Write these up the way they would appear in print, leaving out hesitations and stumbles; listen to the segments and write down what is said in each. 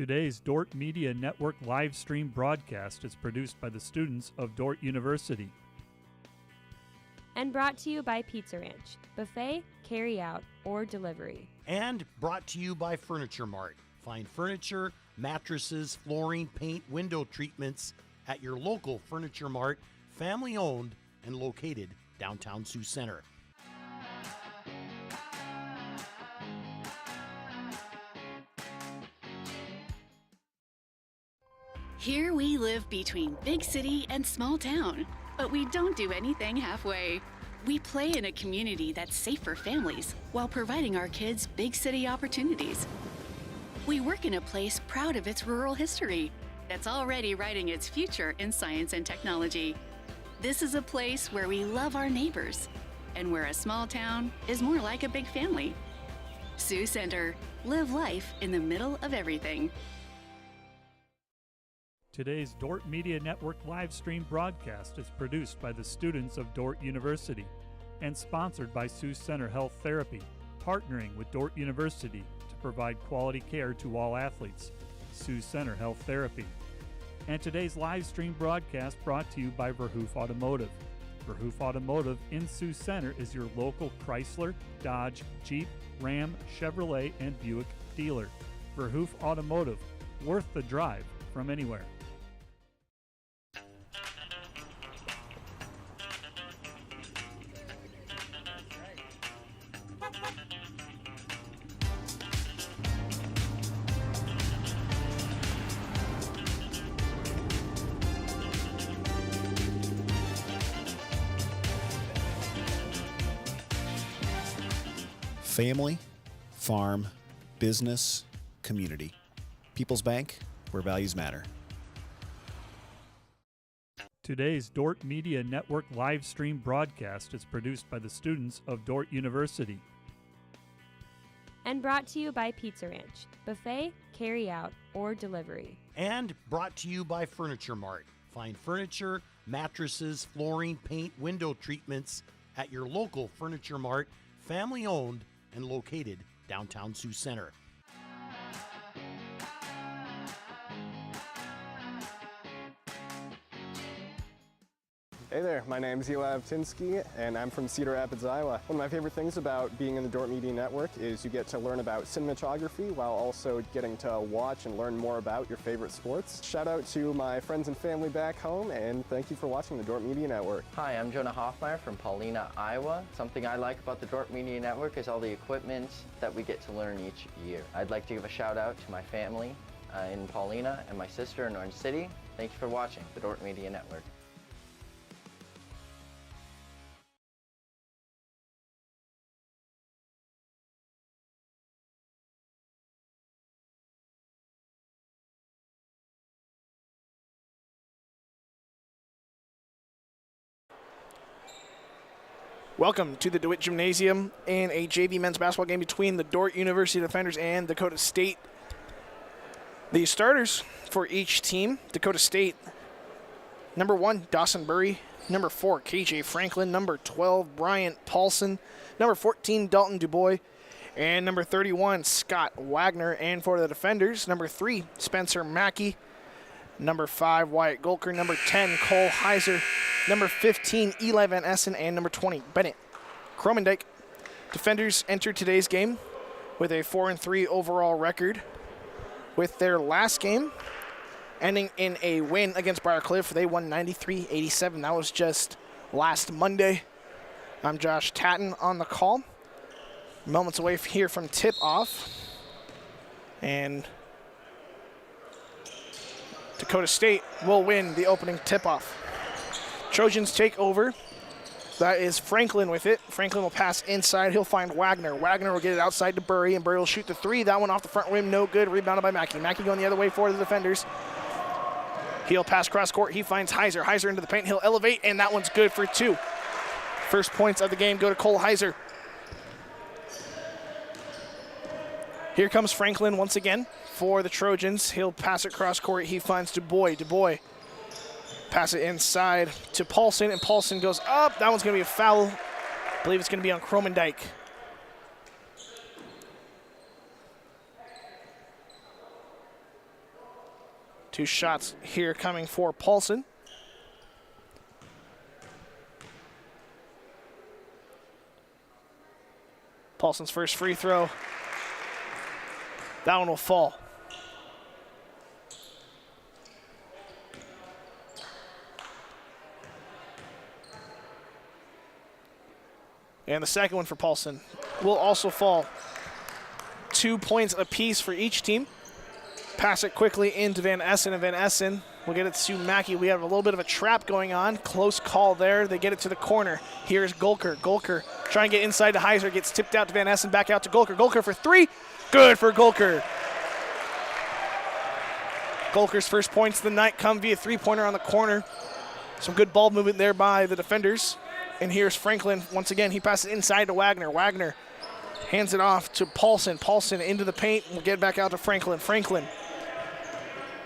Today's Dordt Media Network live stream broadcast is produced by the students of Dordt University. And brought to you by Pizza Ranch, buffet, carry-out, or delivery. And brought to you by Furniture Mart. Find furniture, mattresses, flooring, paint, window treatments at your local Furniture Mart, family-owned and located downtown Sioux Center. Here we live between big city and small town, but we don't do anything halfway. We play in a community that's safe for families while providing our kids big city opportunities. We work in a place proud of its rural history that's already writing its future in science and technology. This is a place where we love our neighbors and where a small town is more like a big family. Sioux Center, live life in the middle of everything. Today's Dordt Media Network live stream broadcast is produced by the students of Dordt University and sponsored by Sioux Center Health Therapy, partnering with Dordt University to provide quality care to all athletes. Sioux Center Health Therapy. And today's live stream broadcast brought to you by Verhoof Automotive. Verhoof Automotive in Sioux Center is your local Chrysler, Dodge, Jeep, Ram, Chevrolet, and Buick dealer. Verhoof Automotive, worth the drive from anywhere. Family, farm, business, community. People's Bank, where values matter. Today's Dordt Media Network live stream broadcast is produced by the students of Dordt University. And brought to you by Pizza Ranch, buffet, carry-out, or delivery. And brought to you by Furniture Mart. Find furniture, mattresses, flooring, paint, window treatments at your local Furniture Mart, family-owned and located downtown Sioux Center. Hey there, my name is Eli Avtinsky, and I'm from Cedar Rapids, Iowa. One of my favorite things about being in the Dordt Media Network is you get to learn about cinematography while also getting to watch and learn more about your favorite sports. Shout out to my friends and family back home, and thank you for watching the Dordt Media Network. Hi, I'm Jonah Hoffmeyer from Paulina, Iowa. Something I like about the Dordt Media Network is all the equipment that we get to learn each year. I'd like to give a shout out to my family in Paulina and my sister in Orange City. Thank you for watching the Dordt Media Network. Welcome to the DeWitt Gymnasium in a JV men's basketball game between the Dordt University Defenders and Dakota State. The starters for each team: Dakota State, number 1, Dawson Burry, number 4, KJ Franklin, number 12, Bryant Paulson, number 14, Dalton Dubois, and number 31, Scott Wagner. And for the defenders, number 3, Spencer Mackey, number 5, Wyatt Golker, number 10, Cole Heiser, number 15, Eli Van Essen, and number 20, Bennett Kromendijk. Defenders entered today's game with a 4-3 overall record, with their last game ending in a win against Briarcliff. They won 93-87. That was just last Monday. I'm Josh Tatton on the call. Moments away here from tip-off. And Dakota State will win the opening tip-off. Trojans take over. That is Franklin with it. Franklin will pass inside. He'll find Wagner. Wagner will get it outside to Burry, and Burry will shoot the 3. That one off the front rim, no good. Rebounded by Mackey. Mackey going the other way for the defenders. He'll pass cross court. He finds Heiser. Heiser into the paint. He'll elevate, and that one's good for 2. First points of the game go to Cole Heiser. Here comes Franklin once again for the Trojans. He'll pass it cross court. He finds Dubois. Dubois pass it inside to Paulson, and Paulson goes up. That one's going to be a foul. I believe it's going to be on Kromendijk. 2 shots here coming for Paulson. Paulson's first free throw. That one will fall. And the second one for Paulson will also fall. 2 points apiece for each team. Pass it quickly into Van Essen, and Van Essen will get it to Mackey. We have a little bit of a trap going on. Close call there. They get it to the corner. Here's Golker. Golker trying to get inside to Heiser. Gets tipped out to Van Essen, back out to Golker. Golker for 3. Good for Golker. Golker's first points of the night come via 3-pointer on the corner. Some good ball movement there by the defenders. And here's Franklin. Once again, he passes inside to Wagner. Wagner hands it off to Paulson. Paulson into the paint. We'll get it back out to Franklin. Franklin.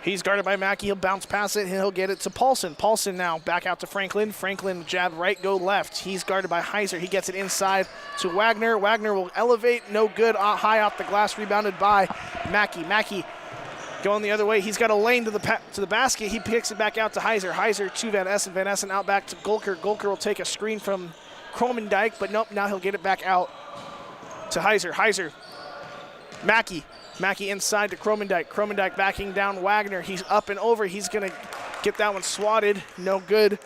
He's guarded by Mackey. He'll bounce past it, and he'll get it to Paulson. Paulson now back out to Franklin. Franklin jab right, go left. He's guarded by Heiser. He gets it inside to Wagner. Wagner will elevate. No good. High off the glass. Rebounded by Mackey. Mackey going the other way. He's got a lane to the basket. He picks it back out to Heiser. Heiser to Van Essen. Van Essen out back to Golker. Golker will take a screen from Kromendijk, but nope, now he'll get it back out to Heiser. Heiser. Mackey. Mackey inside to Kromendijk. Kromendijk backing down Wagner. He's up and over. He's going to get that one swatted. No good.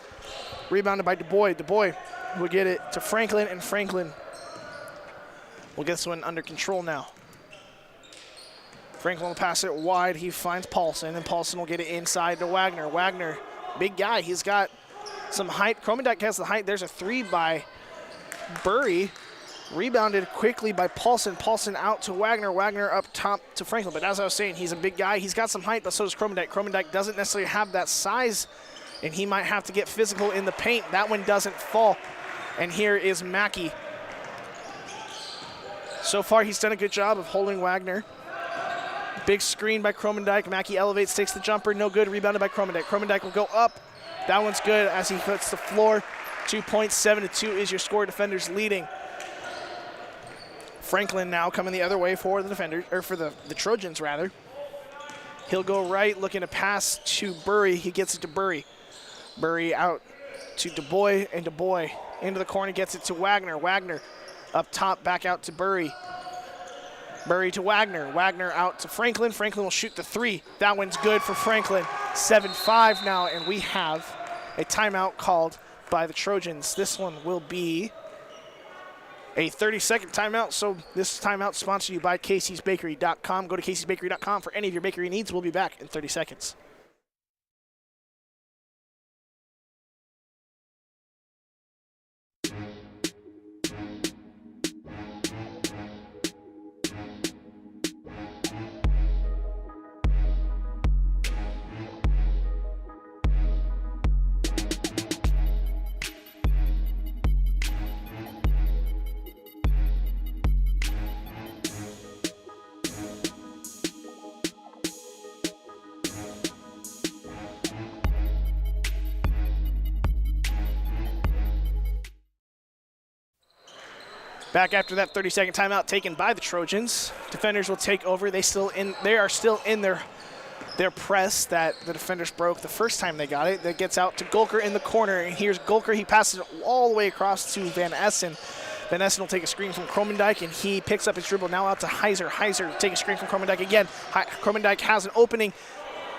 Rebounded by DuBois. DuBois will get it to Franklin, and Franklin will get this one under control now. Franklin will pass it wide. He finds Paulson, and Paulson will get it inside to Wagner. Wagner, big guy. He's got some height. Kromendijk has the height. There's a 3 by Burry. Rebounded quickly by Paulson. Paulson out to Wagner. Wagner up top to Franklin. But as I was saying, he's a big guy. He's got some height, but so does Kromendijk. Kromendijk doesn't necessarily have that size, and he might have to get physical in the paint. That one doesn't fall. And here is Mackey. So far, he's done a good job of holding Wagner. Big screen by Kromendijk. Mackey elevates, takes the jumper. No good. Rebounded by Kromendijk. Kromendijk will go up. That one's good as he hits the floor. 2 points, 7-2 is your score. Defenders leading. Franklin now coming the other way for the defenders, or for the Trojans rather. He'll go right, looking to pass to Burry. He gets it to Burry. Burry out to DuBois, and DuBois into the corner, gets it to Wagner. Wagner up top, back out to Burry. Burry to Wagner. Wagner out to Franklin. Franklin will shoot the 3. That one's good for Franklin. 7-5 now, and we have a timeout called by the Trojans. This one will be a 30-second timeout. So this timeout sponsored to you by Casey'sBakery.com. Go to Casey'sBakery.com for any of your bakery needs. We'll be back in 30 seconds. Back after that 30-second timeout taken by the Trojans. Defenders will take over. They are still in their press that the defenders broke the first time they got it. That gets out to Golker in the corner. And here's Golker. He passes it all the way across to Van Essen. Van Essen will take a screen from Kromendijk, and he picks up his dribble now out to Heiser. Heiser take a screen from Kromendijk again. Kromendijk has an opening.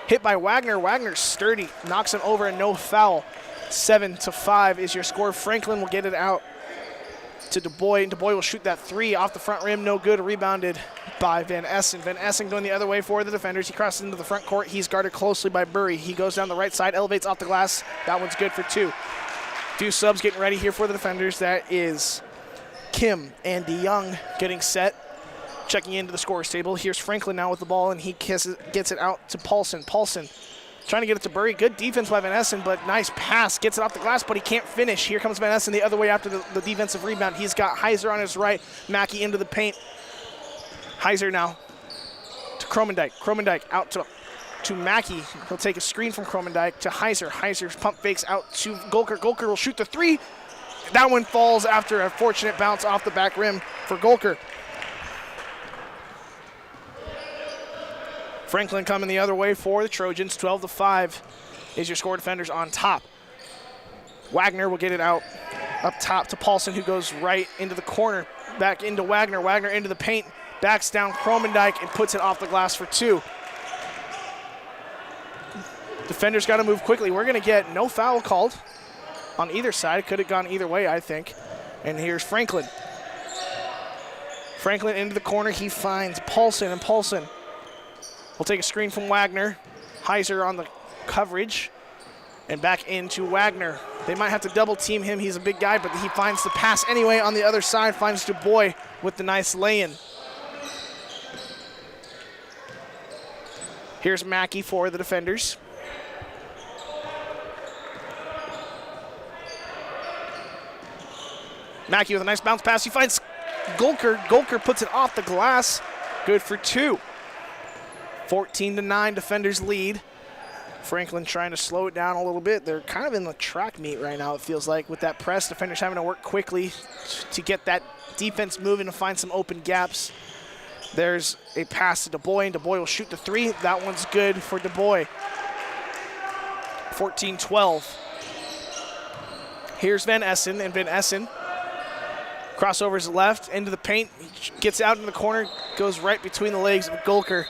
Hit by Wagner. Wagner's sturdy. Knocks him over and no foul. 7-5 is your score. Franklin will get it out to DuBois, and DuBois will shoot that 3 off the front rim. No good. Rebounded by Van Essen. Van Essen going the other way for the defenders. He crosses into the front court. He's guarded closely by Burry. He goes down the right side, elevates off the glass. That one's good for 2. 2 subs getting ready here for the defenders. That is Kim and DeYoung getting set, checking into the scorer's table. Here's Franklin now with the ball, and he gets it out to Paulson. Paulson trying to get it to Burry. Good defense by Van Essen, but nice pass. Gets it off the glass, but he can't finish. Here comes Van Essen the other way after the defensive rebound. He's got Heiser on his right. Mackey into the paint. Heiser now to Kromendijk. Kromendijk out to Mackey. He'll take a screen from Kromendijk to Heiser. Heiser's pump fakes out to Golker. Golker will shoot the 3. That one falls after a fortunate bounce off the back rim for Golker. Franklin coming the other way for the Trojans. 12-5 is your score. Defenders on top. Wagner will get it out up top to Paulson, who goes right into the corner. Back into Wagner. Wagner into the paint. Backs down Kromendijk and puts it off the glass for 2. Defenders got to move quickly. We're going to get no foul called on either side. Could have gone either way, I think. And here's Franklin. Franklin into the corner. He finds Paulson, and Paulson will take a screen from Wagner. Heiser on the coverage. And back into Wagner. They might have to double team him. He's a big guy, but he finds the pass anyway on the other side. Finds Dubois with the nice lay-in. Here's Mackey for the defenders. Mackey with a nice bounce pass. He finds Golker. Golker puts it off the glass. Good for 2. 14-9, defenders lead. Franklin trying to slow it down a little bit. They're kind of in the track meet right now, it feels like, with that press. Defenders having to work quickly to get that defense moving to find some open gaps. There's a pass to Dubois, and Dubois will shoot the 3. That one's good for Dubois. 14-12. Here's Van Essen, and Van Essen crossovers left into the paint. He gets out in the corner, goes right between the legs of Golker.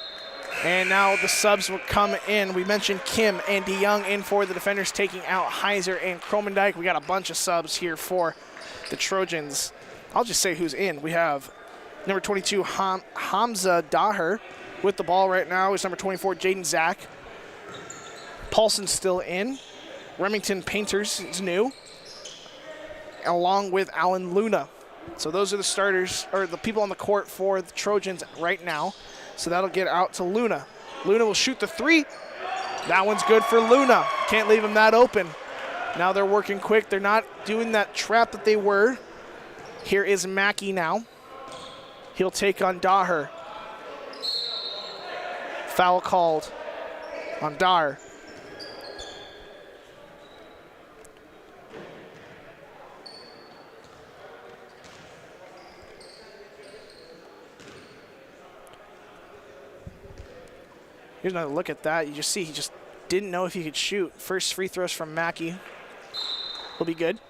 And now the subs will come in. We mentioned Kim and DeYoung in for the defenders, taking out Heiser and Kromendijk. We got a bunch of subs here for the Trojans. I'll just say who's in. We have number 22, Hamza Daher with the ball right now. It's number 24, Jaden Zach. Paulson's still in. Remington Painters is new, along with Alan Luna. So those are the starters, or the people on the court for the Trojans right now. So that'll get out to Luna. Luna will shoot the 3. That one's good for Luna. Can't leave him that open. Now they're working quick. They're not doing that trap that they were. Here is Mackey now. He'll take on Daher. Foul called on Daher. Here's another look at that. You just see he just didn't know if he could shoot. First free throws from Mackey will be good.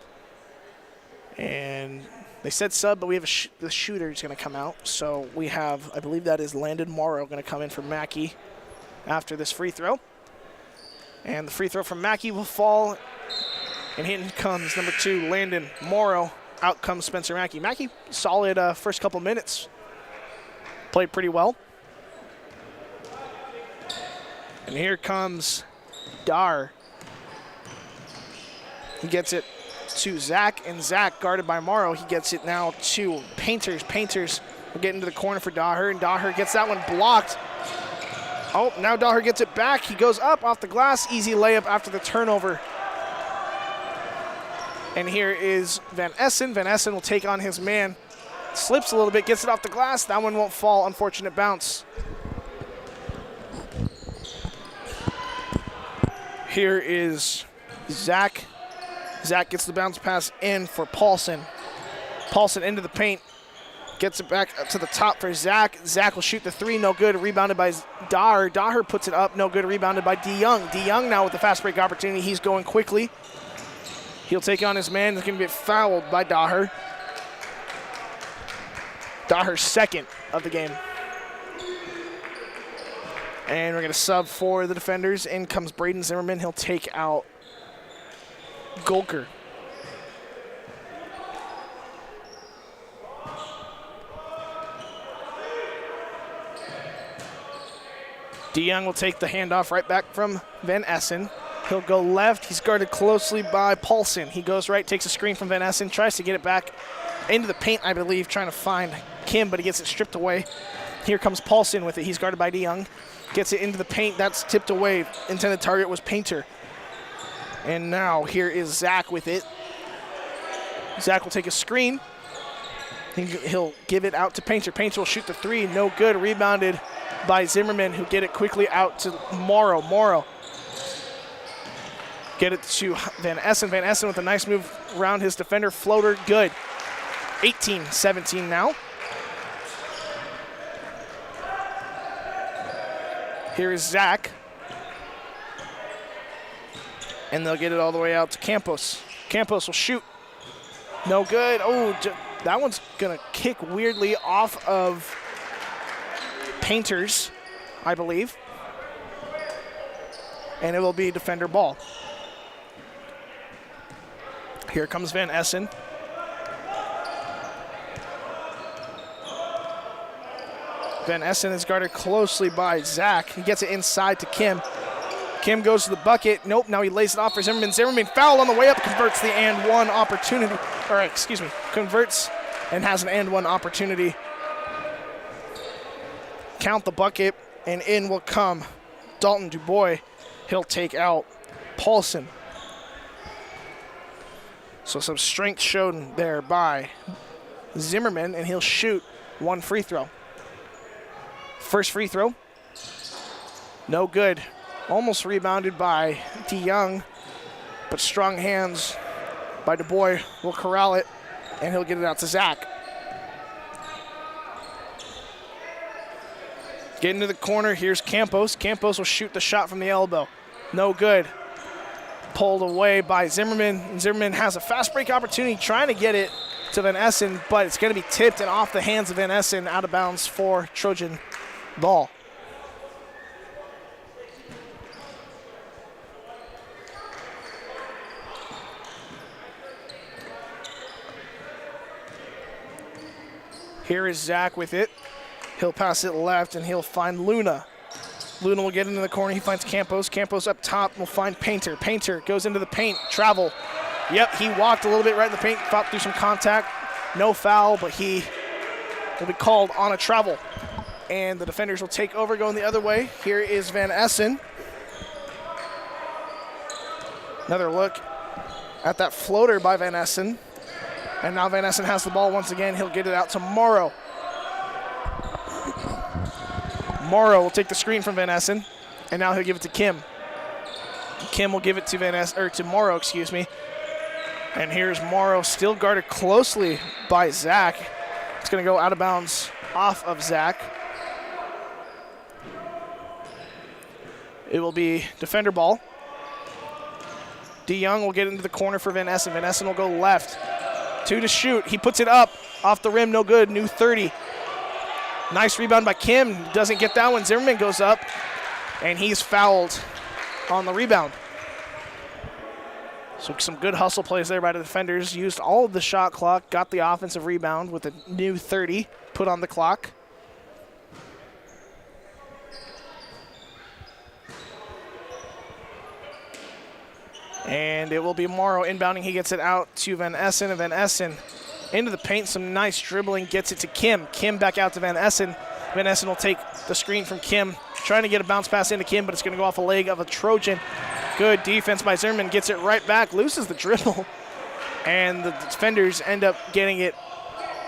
And they said sub, but we have the shooter is going to come out. So we have, I believe that is Landon Morrow going to come in for Mackey after this free throw. And the free throw from Mackey will fall. And in comes number 2, Landon Morrow. Out comes Spencer Mackey. Mackey, solid first couple minutes. Played pretty well. And here comes Dar. He gets it to Zach, and Zach, guarded by Morrow, he gets it now to Painters. Painters will get into the corner for Daher, and Daher gets that one blocked. Oh, now Daher gets it back. He goes up off the glass. Easy layup after the turnover. And here is Van Essen. Van Essen will take on his man. Slips a little bit, gets it off the glass. That one won't fall. Unfortunate bounce. Here is Zach. Zach gets the bounce pass in for Paulson. Paulson into the paint. Gets it back up to the top for Zach. Zach will shoot the 3. No good. Rebounded by Daher. Daher puts it up. No good. Rebounded by DeYoung. DeYoung now with the fast break opportunity. He's going quickly. He'll take on his man. He's going to get fouled by Daher. Daher's second of the game. And we're going to sub for the defenders. In comes Braden Zimmerman. He'll take out Golker. DeYoung will take the handoff right back from Van Essen. He'll go left. He's guarded closely by Paulson. He goes right, takes a screen from Van Essen, tries to get it back into the paint, I believe, trying to find Kim, but he gets it stripped away. Here comes Paulson with it. He's guarded by DeYoung. Gets it into the paint. That's tipped away. Intended target was Painter. And now here is Zach with it. Zach will take a screen. He'll give it out to Painter. Painter will shoot the 3. No good. Rebounded by Zimmerman, who get it quickly out to Morrow. Morrow. Get it to Van Essen. Van Essen with a nice move around his defender. Floater, good. 18-17 now. Here is Zach. And they'll get it all the way out to Campos. Campos will shoot. No good. Oh, that one's going to kick weirdly off of Painters, I believe. And it will be defender ball. Here comes Van Essen. Van Essen is guarded closely by Zach. He gets it inside to Kim. Kim goes to the bucket. Nope, now he lays it off for Zimmerman. Zimmerman foul on the way up, converts the and one opportunity. Converts and has an and one opportunity. Count the bucket, and in will come Dalton Dubois. He'll take out Paulson. So some strength shown there by Zimmerman, and he'll shoot one free throw. First free throw, no good. Almost rebounded by DeYoung, but strong hands by Dubois will corral it, and he'll get it out to Zach. Get into the corner, here's Campos. Campos will shoot the shot from the elbow. No good. Pulled away by Zimmerman. Zimmerman has a fast break opportunity trying to get it to Van Essen, but it's going to be tipped and off the hands of Van Essen, out of bounds for Trojan ball. Here is Zach with it. He'll pass it left, and he'll find Luna. Luna will get into the corner. He finds Campos. Campos up top will find Painter. Painter goes into the paint. Travel. Yep, he walked a little bit right in the paint, fought through some contact. No foul, but he will be called on a travel. And the defenders will take over going the other way. Here is Van Essen. Another look at that floater by Van Essen. And now Van Essen has the ball once again. He'll get it out to Morrow. Morrow will take the screen from Van Essen, and now he'll give it to Kim. Kim will give it to to Morrow, excuse me. And here's Morrow, still guarded closely by Zach. It's going to go out of bounds off of Zach. It will be defender ball. DeYoung will get into the corner for Van Essen. Van Essen will go left. 2 to shoot. He puts it up off the rim, no good. New 30. Nice rebound by Kim. Doesn't get that one. Zimmerman goes up, and he's fouled on the rebound. So some good hustle plays there by the defenders. Used all of the shot clock, got the offensive rebound with a new 30 put on the clock. And it will be Morrow inbounding. He gets it out to Van Essen, and Van Essen into the paint, some nice dribbling, gets it to Kim. Kim back out to Van Essen. Van Essen will take the screen from Kim, trying to get a bounce pass into Kim, but it's going to go off a leg of a Trojan. Good defense by Zimmerman, gets it right back, loses the dribble, and the defenders end up getting it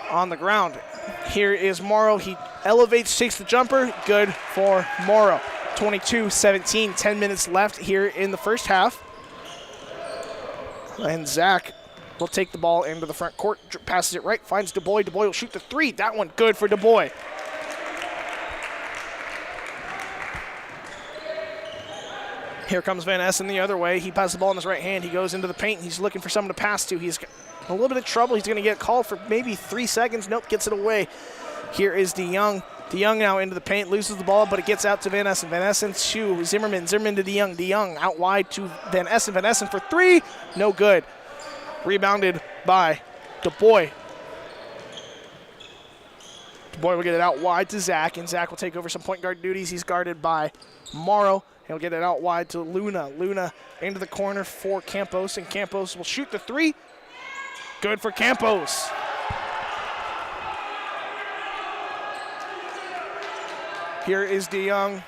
on the ground. Here is Morrow. He elevates, takes the jumper. Good for Morrow. 22-17, 10 minutes left here in the first half. And Zach will take the ball into the front court, passes it right, finds Dubois. Dubois will shoot the 3. That one good for Dubois. Here comes Van Essen the other way. He passes the ball in his right hand. He goes into the paint. He's looking for someone to pass to. He's got a little bit of trouble. He's going to get called for maybe 3 seconds. Nope, gets it away. Here is DeYoung. DeYoung now into the paint, loses the ball, but it gets out to Van Essen. Van Essen to Zimmerman. Zimmerman to DeYoung. DeYoung out wide to Van Essen. Van Essen for 3. No good. Rebounded by Dubois. Dubois will get it out wide to Zach, and Zach will take over some point guard duties. He's guarded by Morrow. He'll get it out wide to Luna. Luna into the corner for Campos, and Campos will shoot the 3. Good for Campos. Here is DeYoung.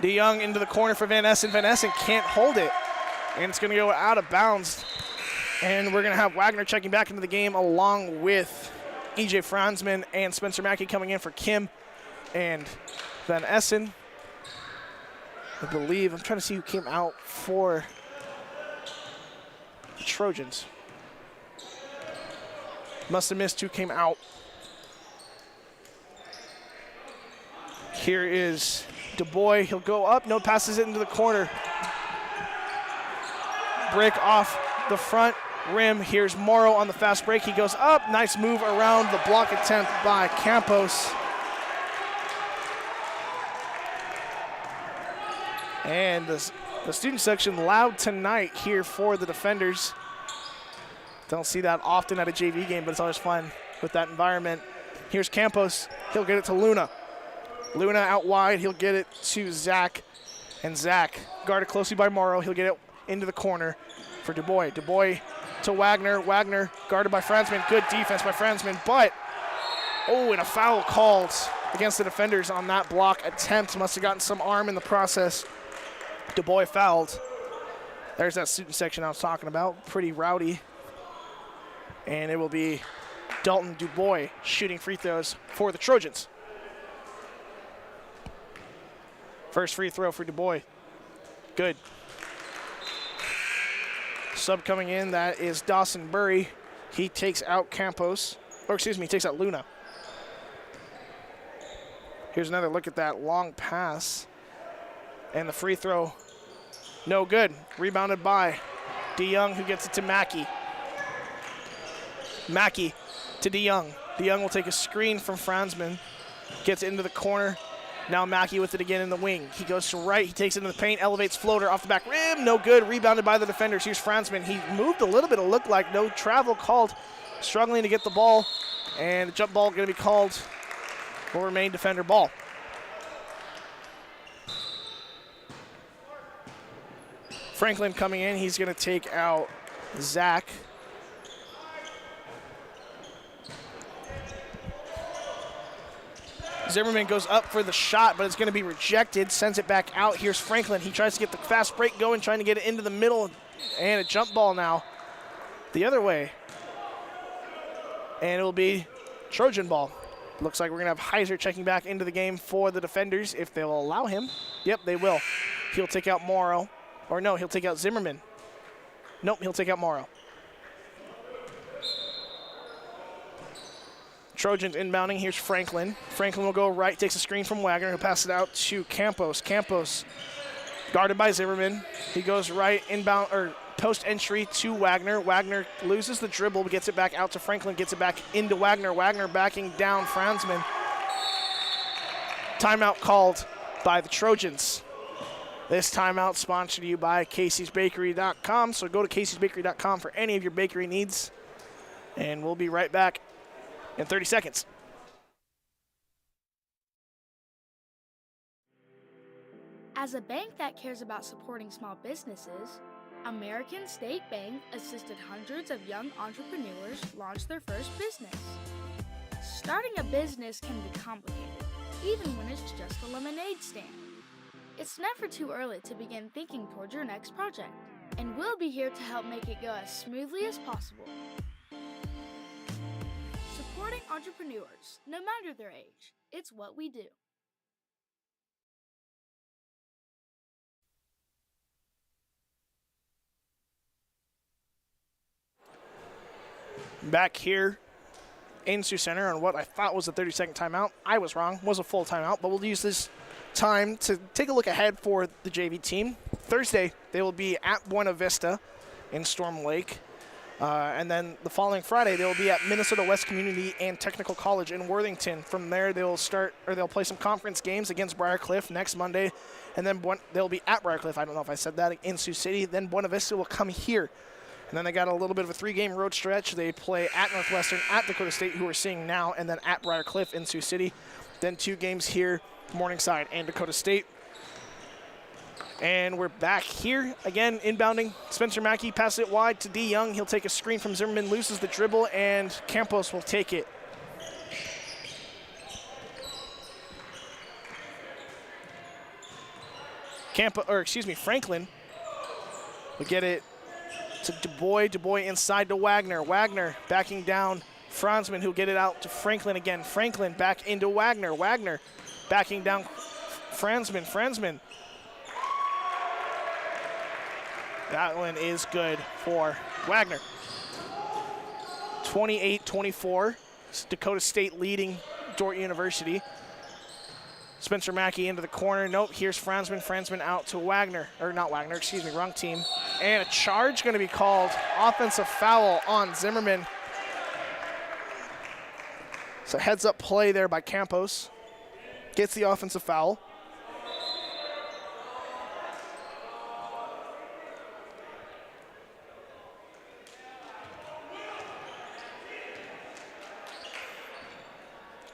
DeYoung into the corner for Van Essen. Van Essen can't hold it, and it's going to go out of bounds. And we're going to have Wagner checking back into the game along with E.J. Franzman and Spencer Mackey coming in for Kim and Van Essen. I believe, I'm trying to see who came out for the Trojans. Must have missed who came out. Here is DuBois, he'll go up. No, passes it into the corner. Break off the front rim. Here's Morrow on the fast break. He goes up. Nice move around the block attempt by Campos. And the student section loud tonight here for the defenders. Don't see that often at a JV game, but it's always fun with that environment. Here's Campos. He'll get it to Luna. Luna out wide. He'll get it to Zach. And Zach, guarded closely by Morrow. He'll get it into the corner for DuBois. DuBois to Wagner. Wagner guarded by Franzman. Good defense by Franzman, but, and a foul called against the defenders on that block attempt. Must have gotten some arm in the process. DuBois fouled. There's that student section I was talking about. Pretty rowdy. And it will be Dalton DuBois shooting free throws for the Trojans. First free throw for DuBois. Good. Sub coming in, that is Dawson Burry. He takes out takes out Luna. Here's another look at that long pass. And the free throw, no good. Rebounded by DeYoung, who gets it to Mackey. Mackey to DeYoung. DeYoung will take a screen from Franzman. Gets it into the corner. Now Mackey with it again in the wing. He goes to right. He takes it into the paint. Elevates floater off the back rim. No good. Rebounded by the defenders. Here's Franzman. He moved a little bit. It looked like no travel called. Struggling to get the ball. And the jump ball going to be called. Will remain defender ball. Franklin coming in. He's going to take out Zach. Zimmerman goes up for the shot, but it's going to be rejected. Sends it back out. Here's Franklin. He tries to get the fast break going, trying to get it into the middle. And a jump ball now the other way. And it will be Trojan ball. Looks like we're going to have Heiser checking back into the game for the defenders if they'll allow him. Yep, they will. He'll take out Morrow. Or no, he'll take out Zimmerman. Nope, he'll take out Morrow. Trojans inbounding. Here's Franklin. Franklin will go right, takes a screen from Wagner, who passes it out to Campos. Campos guarded by Zimmerman. He goes right inbound or post entry to Wagner. Wagner loses the dribble, but gets it back out to Franklin, gets it back into Wagner. Wagner backing down Franzman. Timeout called by the Trojans. This timeout sponsored to you by Casey'sBakery.com. So go to Casey'sBakery.com for any of your bakery needs. And we'll be right back in 30 seconds. As a bank that cares about supporting small businesses, American State Bank assisted hundreds of young entrepreneurs launch their first business. Starting a business can be complicated, even when it's just a lemonade stand. It's never too early to begin thinking towards your next project, and we'll be here to help make it go as smoothly as possible. Supporting entrepreneurs, no matter their age, it's what we do. Back here in Sioux Center on what I thought was a 30-second timeout. I was wrong, was a full timeout, but we'll use this time to take a look ahead for the JV team. Thursday, they will be at Buena Vista in Storm Lake. And then the following Friday, they will be at Minnesota West Community and Technical College in Worthington. From there, they'll play some conference games against Briarcliff next Monday. And then they'll be at Briarcliff, I don't know if I said that, in Sioux City. Then Buena Vista will come here. And then they got a little bit of a 3-game road stretch. They play at Northwestern, at Dakota State, who we're seeing now, and then at Briarcliff in Sioux City. Then 2 games here, Morningside and Dakota State. And we're back here again, inbounding. Spencer Mackey passes it wide to DeYoung. He'll take a screen from Zimmerman, loses the dribble, and Campos will take it. Franklin will get it to DuBois. DuBois inside to Wagner. Wagner backing down Franzman, who'll get it out to Franklin again. Franklin back into Wagner. Wagner backing down Franzman. Franzman. That one is good for Wagner. 28-24. Dakota State leading Dordt University. Spencer Mackey into the corner. Nope, here's Franzman. Franzman out to Wagner. Or not Wagner, excuse me, wrong team. And a charge going to be called. Offensive foul on Zimmerman. So heads-up play there by Campos. Gets the offensive foul.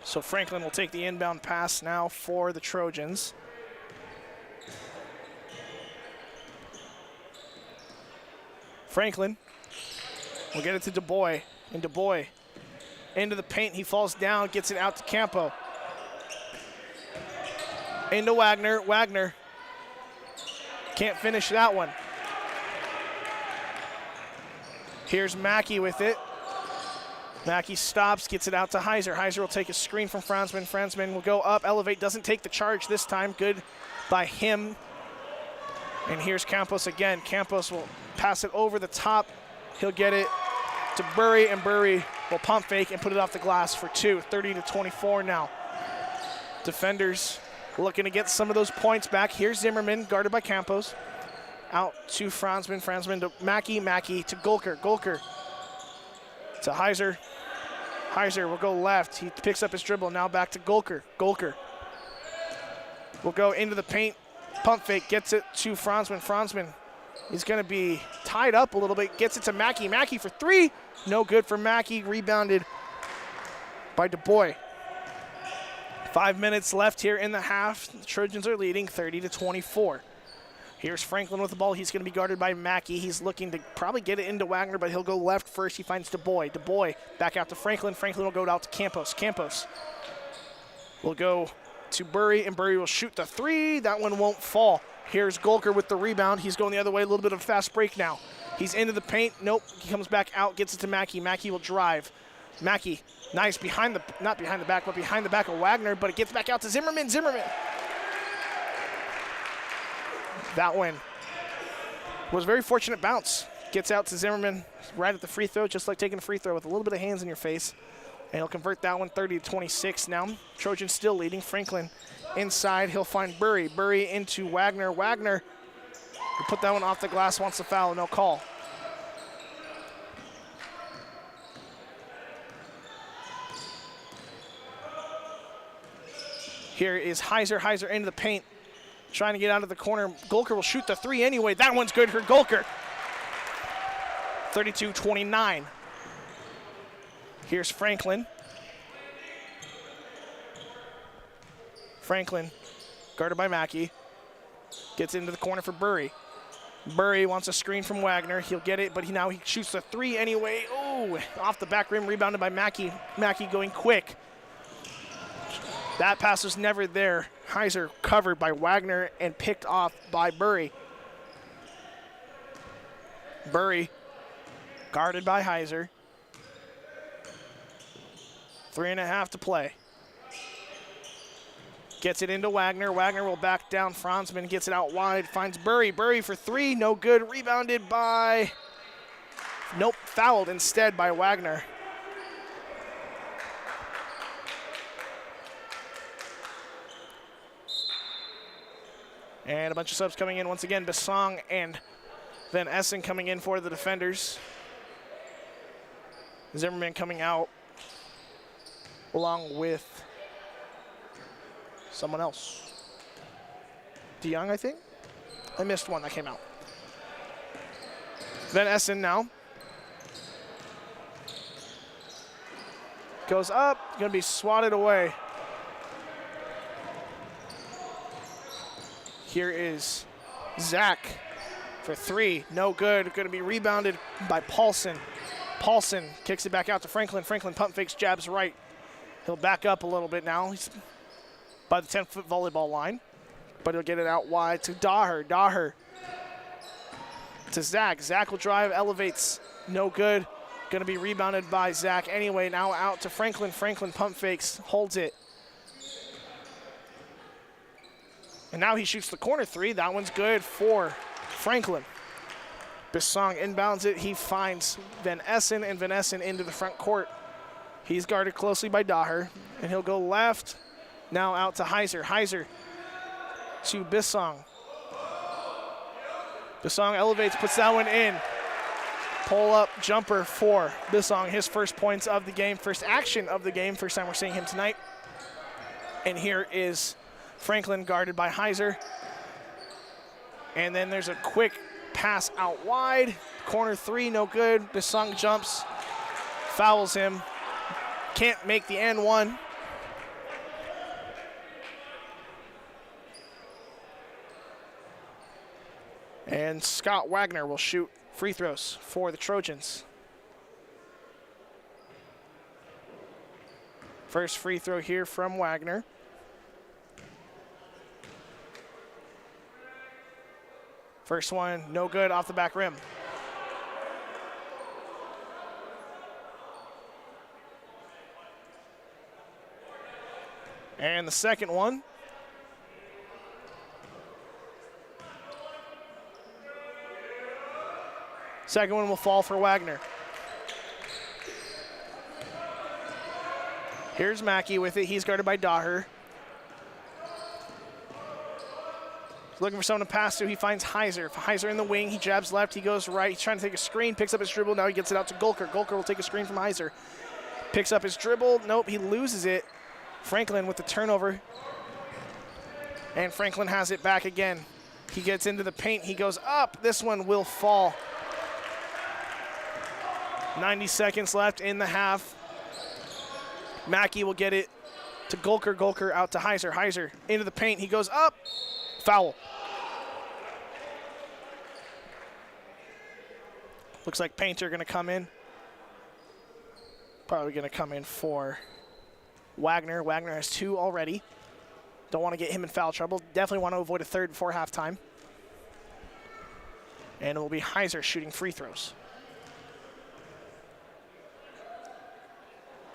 So Franklin will take the inbound pass now for the Trojans. Franklin will get it to DuBois. And DuBois into the paint. He falls down, gets it out to Campo. Into Wagner. Wagner can't finish that one. Here's Mackey with it. Mackey stops, gets it out to Heiser. Heiser will take a screen from Franzman. Franzman will go up, elevate, doesn't take the charge this time. Good by him. And here's Campos again. Campos will pass it over the top. He'll get it to Burry, and Burry will pump fake and put it off the glass for two. 30-24 now. Defenders looking to get some of those points back. Here's Zimmerman, guarded by Campos. Out to Franzman. Franzman to Mackey. Mackey to Gulker. Gulker to Heiser. Heiser will go left. He picks up his dribble. Now back to Gulker. Gulker will go into the paint. Pump fake. Gets it to Franzman. Franzman is going to be tied up a little bit. Gets it to Mackey. Mackey for three. No good for Mackey. Rebounded by DuBois. 5 minutes left here in the half. The Trojans are leading 30-24. Here's Franklin with the ball. He's going to be guarded by Mackey. He's looking to probably get it into Wagner, but he'll go left first. He finds DuBois. DuBois back out to Franklin. Franklin will go out to Campos. Campos will go to Burry, and Burry will shoot the three. That one won't fall. Here's Gulker with the rebound. He's going the other way. A little bit of a fast break now. He's into the paint. Nope. He comes back out, gets it to Mackey. Mackey will drive. Mackey, nice behind the, not behind the back, but behind the back of Wagner, but it gets back out to Zimmerman. Zimmerman. That one was a very fortunate bounce. Gets out to Zimmerman right at the free throw, just like taking a free throw with a little bit of hands in your face. And he'll convert that one 30-26 now. Trojans still leading. Franklin inside. He'll find Burry. Burry into Wagner. Wagner will put that one off the glass, wants the foul, no call. Here is Heiser. Heiser into the paint. Trying to get out of the corner. Gulker will shoot the three anyway. That one's good for Gulker. 32-29. Here's Franklin. Franklin, guarded by Mackey. Gets into the corner for Burry. Burry wants a screen from Wagner. He'll get it, but he shoots the three anyway. Oh, off the back rim, rebounded by Mackey. Mackey going quick. That pass was never there. Heiser covered by Wagner and picked off by Burry. Burry guarded by Heiser. 3.5 to play. Gets it into Wagner. Wagner will back down. Franzman gets it out wide. Finds Burry. Burry for three. No good. Rebounded by... Nope. Fouled instead by Wagner. And a bunch of subs coming in once again. Besong and Van Essen coming in for the defenders. Zimmerman coming out along with someone else. DeYoung, I think? I missed one that came out. Van Essen now. Goes up, gonna be swatted away. Here is Zach for three, no good. Gonna be rebounded by Paulson. Paulson kicks it back out to Franklin. Franklin pump fakes, jabs right. He'll back up a little bit now. He's by the 10-foot volleyball line, but he'll get it out wide to Daher. Daher to Zach. Zach will drive, elevates, no good. Gonna be rebounded by Zach anyway. Now out to Franklin. Franklin pump fakes, holds it. And now he shoots the corner three. That one's good for Franklin. Besong inbounds it. He finds Van Essen, and Van Essen into the front court. He's guarded closely by Daher, and he'll go left. Now out to Heiser. Heiser to Bissong. Bissong elevates, puts that one in. Pull-up jumper for Bissong, his first points of the game, first action of the game, first time we're seeing him tonight. And here is Franklin guarded by Heiser. And then there's a quick pass out wide. Corner three, no good. Bissong jumps, fouls him. Can't make the and one. And Scott Wagner will shoot free throws for the Trojans. First free throw here from Wagner. First one, no good, off the back rim. And the second one. Second one will fall for Wagner. Here's Mackey with it. He's guarded by Daher. Looking for someone to pass to. He finds Heiser. Heiser in the wing. He jabs left. He goes right. He's trying to take a screen. Picks up his dribble. Now he gets it out to Gulker. Gulker will take a screen from Heiser. Picks up his dribble. Nope, he loses it. Franklin with the turnover. And Franklin has it back again. He gets into the paint. He goes up. This one will fall. 90 seconds left in the half. Mackey will get it to Gulker. Gulker out to Heiser. Heiser into the paint. He goes up. Foul. Looks like Painter going to come in. Probably going to come in for Wagner. Wagner has 2 already. Don't want to get him in foul trouble. Definitely want to avoid a third before halftime. And it will be Heiser shooting free throws.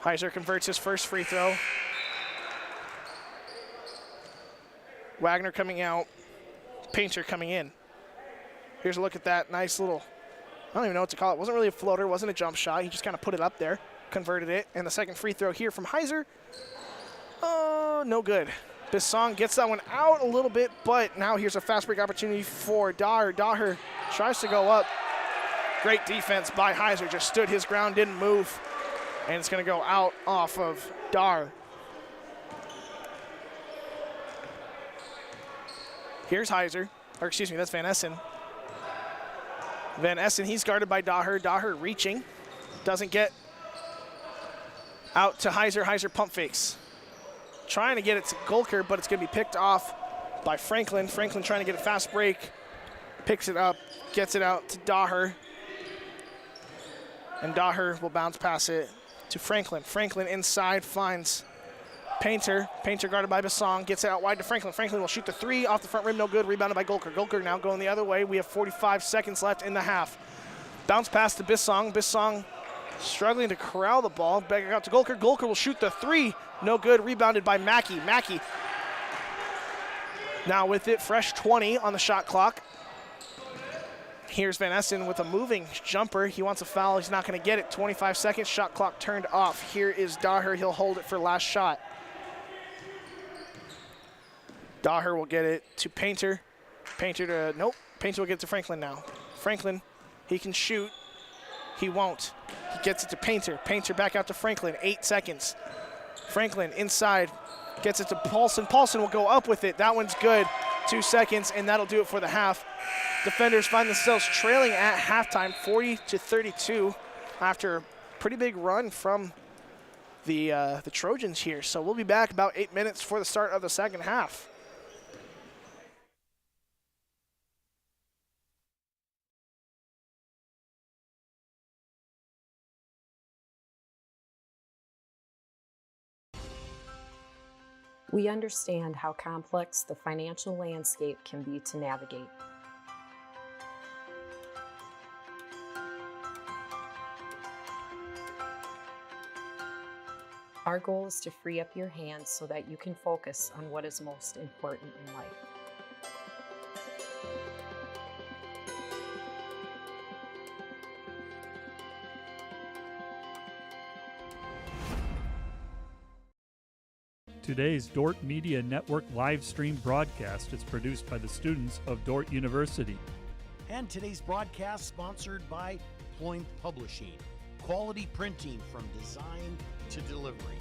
Heiser converts his first free throw. Wagner coming out. Painter coming in. Here's a look at that nice little, I don't even know what to call it. It wasn't really a floater, wasn't a jump shot. He just kind of put it up there, converted it. And the second free throw here from Heiser. Oh, no good. Bissong gets that one out a little bit, but now here's a fast break opportunity for Daher. Daher tries to go up. Great defense by Heiser. Just stood his ground, didn't move. And it's going to go out off of Daher. Here's Heiser, or excuse me, that's Van Essen. Van Essen, he's guarded by Daher. Daher reaching, doesn't get out to Heiser. Heiser pump fakes. Trying to get it to Gulker, but it's going to be picked off by Franklin. Franklin trying to get a fast break, picks it up, gets it out to Daher. And Daher will bounce pass it to Franklin. Franklin inside finds Painter. Painter guarded by Bissong. Gets it out wide to Franklin. Franklin will shoot the 3 off the front rim. No good. Rebounded by Gulker. Gulker now going the other way. We have 45 seconds left in the half. Bounce pass to Bissong. Bissong struggling to corral the ball. Back out to Gulker. Gulker will shoot the 3. No good. Rebounded by Mackey. Mackey now with it. Fresh 20 on the shot clock. Here's Van Essen with a moving jumper. He wants a foul. He's not going to get it. 25 seconds. Shot clock turned off. Here is Daher. He'll hold it for last shot. Daher will get it to Painter. Painter to, nope. Painter will get it to Franklin now. Franklin, he can shoot. He won't. He gets it to Painter. Painter back out to Franklin. 8 seconds. Franklin inside. Gets it to Paulson. Paulson will go up with it. That one's good. 2 seconds, and that'll do it for the half. Defenders find themselves trailing at halftime, 40-32, after a pretty big run from the Trojans here. So we'll be back about 8 minutes for the start of the second half. We understand how complex the financial landscape can be to navigate. Our goal is to free up your hands so that you can focus on what is most important in life. Today's Dordt Media Network live stream broadcast is produced by the students of Dordt University. And today's broadcast sponsored by Ployne Publishing. Quality printing from design to delivery.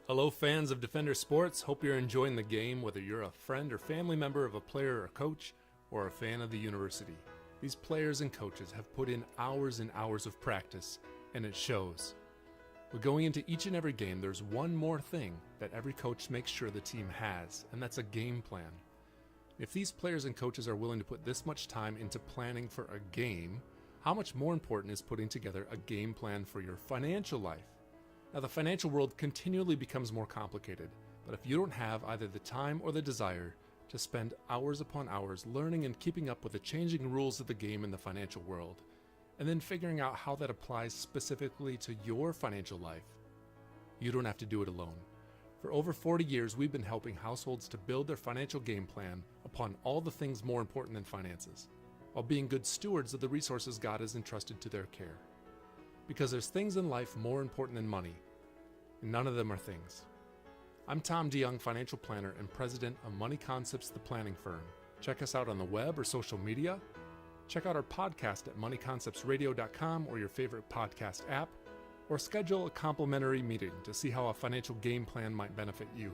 Hello, fans of Defender Sports. Hope you're enjoying the game, whether you're a friend or family member of a player or coach, or a fan of the university. These players and coaches have put in hours and hours of practice, and it shows. But going into each and every game, there's one more thing that every coach makes sure the team has, and that's a game plan. If these players and coaches are willing to put this much time into planning for a game, how much more important is putting together a game plan for your financial life? Now, the financial world continually becomes more complicated, but if you don't have either the time or the desire to spend hours upon hours learning and keeping up with the changing rules of the game in the financial world, and then figuring out how that applies specifically to your financial life, you don't have to do it alone. For over 40 years, we've been helping households to build their financial game plan upon all the things more important than finances, while being good stewards of the resources God has entrusted to their care. Because there's things in life more important than money, and none of them are things. I'm Tom DeYoung, financial planner and president of Money Concepts, the planning firm. Check us out on the web or social media. Check out our podcast at moneyconceptsradio.com or your favorite podcast app, or schedule a complimentary meeting to see how a financial game plan might benefit you.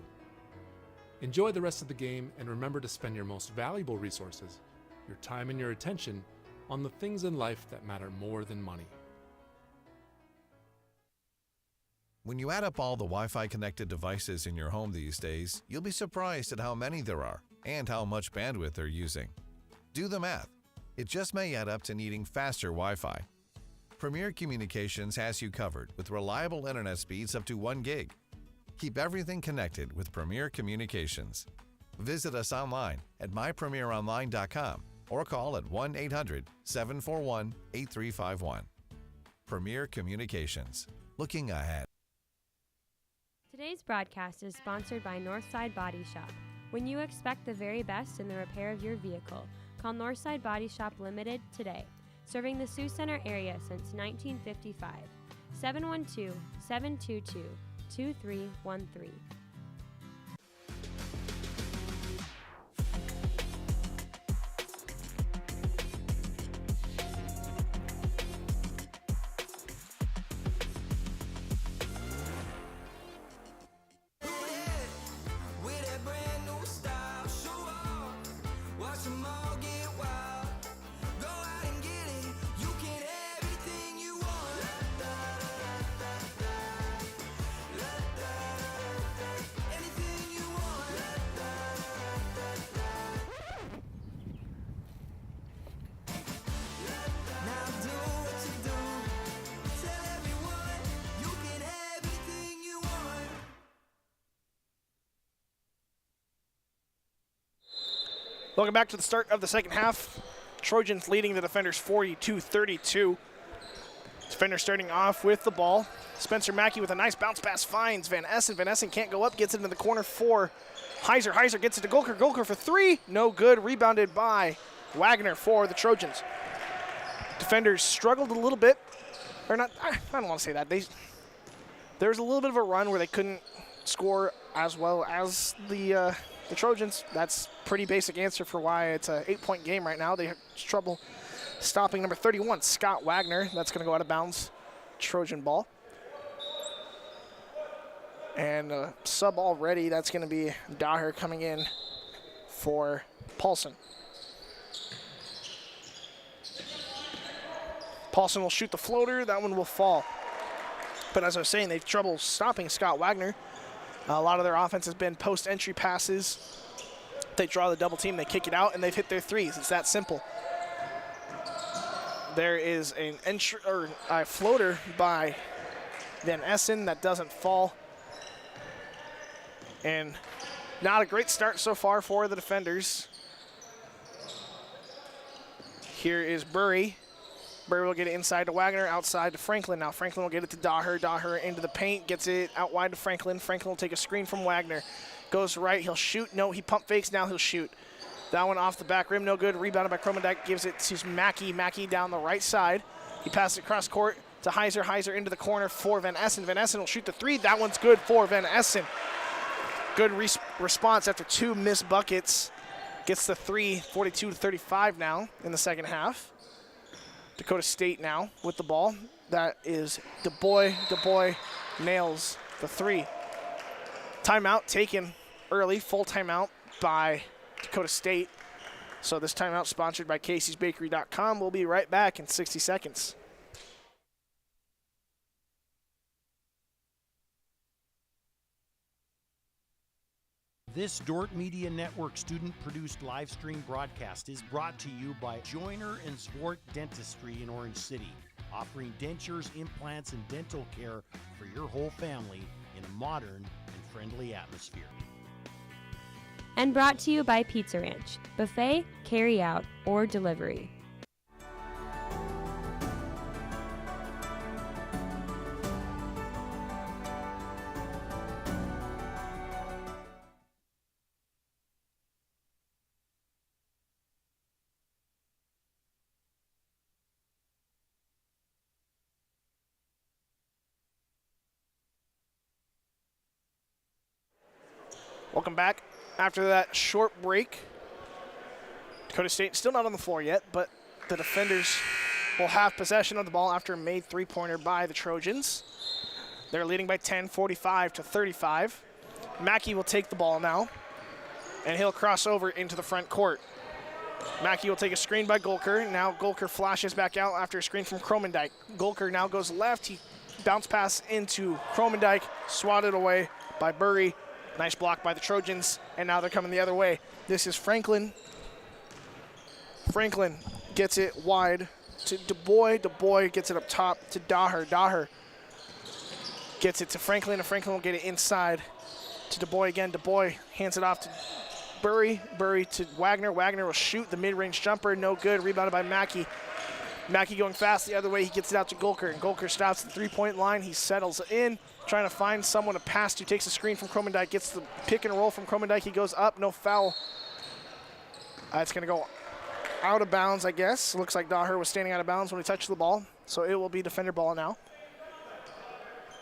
Enjoy the rest of the game, and remember to spend your most valuable resources, your time and your attention, on the things in life that matter more than money. When you add up all the Wi-Fi connected devices in your home these days, you'll be surprised at how many there are and how much bandwidth they're using. Do the math. It just may add up to needing faster Wi-Fi. Premier Communications has you covered with reliable internet speeds up to 1 gig. Keep everything connected with Premier Communications. Visit us online at mypremieronline.com or call at 1-800-741-8351. Premier Communications. Looking ahead. Today's broadcast is sponsored by Northside Body Shop. When you expect the very best in the repair of your vehicle, call Northside Body Shop Limited today. Serving the Sioux Center area since 1955. 712-722-2313. Welcome back to the start of the second half. Trojans leading the defenders 42-32. Defenders starting off with the ball. Spencer Mackey with a nice bounce pass finds Van Essen. Van Essen can't go up, gets it into the corner for Heiser. Heiser gets it to Golker. Golker for three. No good. Rebounded by Wagner for the Trojans. Defenders struggled a little bit. Or not, I don't want to say that. There was a little bit of a run where they couldn't score as well as the Trojans. That's pretty basic answer for why it's an 8-point game right now. They have trouble stopping number 31, Scott Wagner. That's going to go out of bounds. Trojan ball. And sub already, that's going to be Daher coming in for Paulson. Paulson will shoot the floater. That one will fall. But as I was saying, they've trouble stopping Scott Wagner. A lot of their offense has been post-entry passes. They draw the double team, they kick it out, and they've hit their threes. It's that simple. There is an entry or a floater by Van Essen that doesn't fall. And not a great start so far for the defenders. Here is Burry. Burry will get it inside to Wagner, outside to Franklin. Now Franklin will get it to Daher. Daher into the paint, gets it out wide to Franklin. Franklin will take a screen from Wagner. Goes right, he'll shoot. No, he pump fakes, now he'll shoot. That one off the back rim, no good. Rebounded by Kromendijk, gives it to Mackey. Mackey down the right side. He passes it across court to Heiser. Heiser into the corner for Van Essen. Van Essen will shoot the three. That one's good for Van Essen. Good response after two missed buckets. Gets the three, 42-35 now in the second half. Dakota State now with the ball. That is DuBois. DuBois nails the three. Timeout taken early, full timeout by Dakota State. So this timeout sponsored by Casey'sBakery.com. We'll be right back in 60 seconds. This Dordt Media Network student-produced live stream broadcast is brought to you by Joyner & Zwart Dentistry in Orange City, offering dentures, implants, and dental care for your whole family in a modern and friendly atmosphere. And brought to you by Pizza Ranch, buffet, carry-out, or delivery. Welcome back. After that short break, Dakota State still not on the floor yet, but the defenders will have possession of the ball after a made three-pointer by the Trojans. They're leading by 10, 45-35. Mackey will take the ball now, and he'll cross over into the front court. Mackey will take a screen by Golker. Now Golker flashes back out after a screen from Kromendijk. Golker now goes left. He bounce pass into Kromendijk, swatted away by Burry. Nice block by the Trojans, and now they're coming the other way. This is Franklin. Franklin gets it wide to DuBois. DuBois gets it up top to Daher. Daher gets it to Franklin, and Franklin will get it inside to DuBois again. DuBois hands it off to Burry. Burry to Wagner. Wagner will shoot the mid-range jumper. No good. Rebounded by Mackey. Mackey going fast the other way. He gets it out to Golker, and Golker stops at the three-point line. He settles in, trying to find someone to pass to. Takes a screen from Kromendijk, gets the pick and roll from Kromendijk. He goes up, no foul. It's going to go out of bounds, I guess. Looks like Daher was standing out of bounds when he touched the ball, so it will be defender ball now.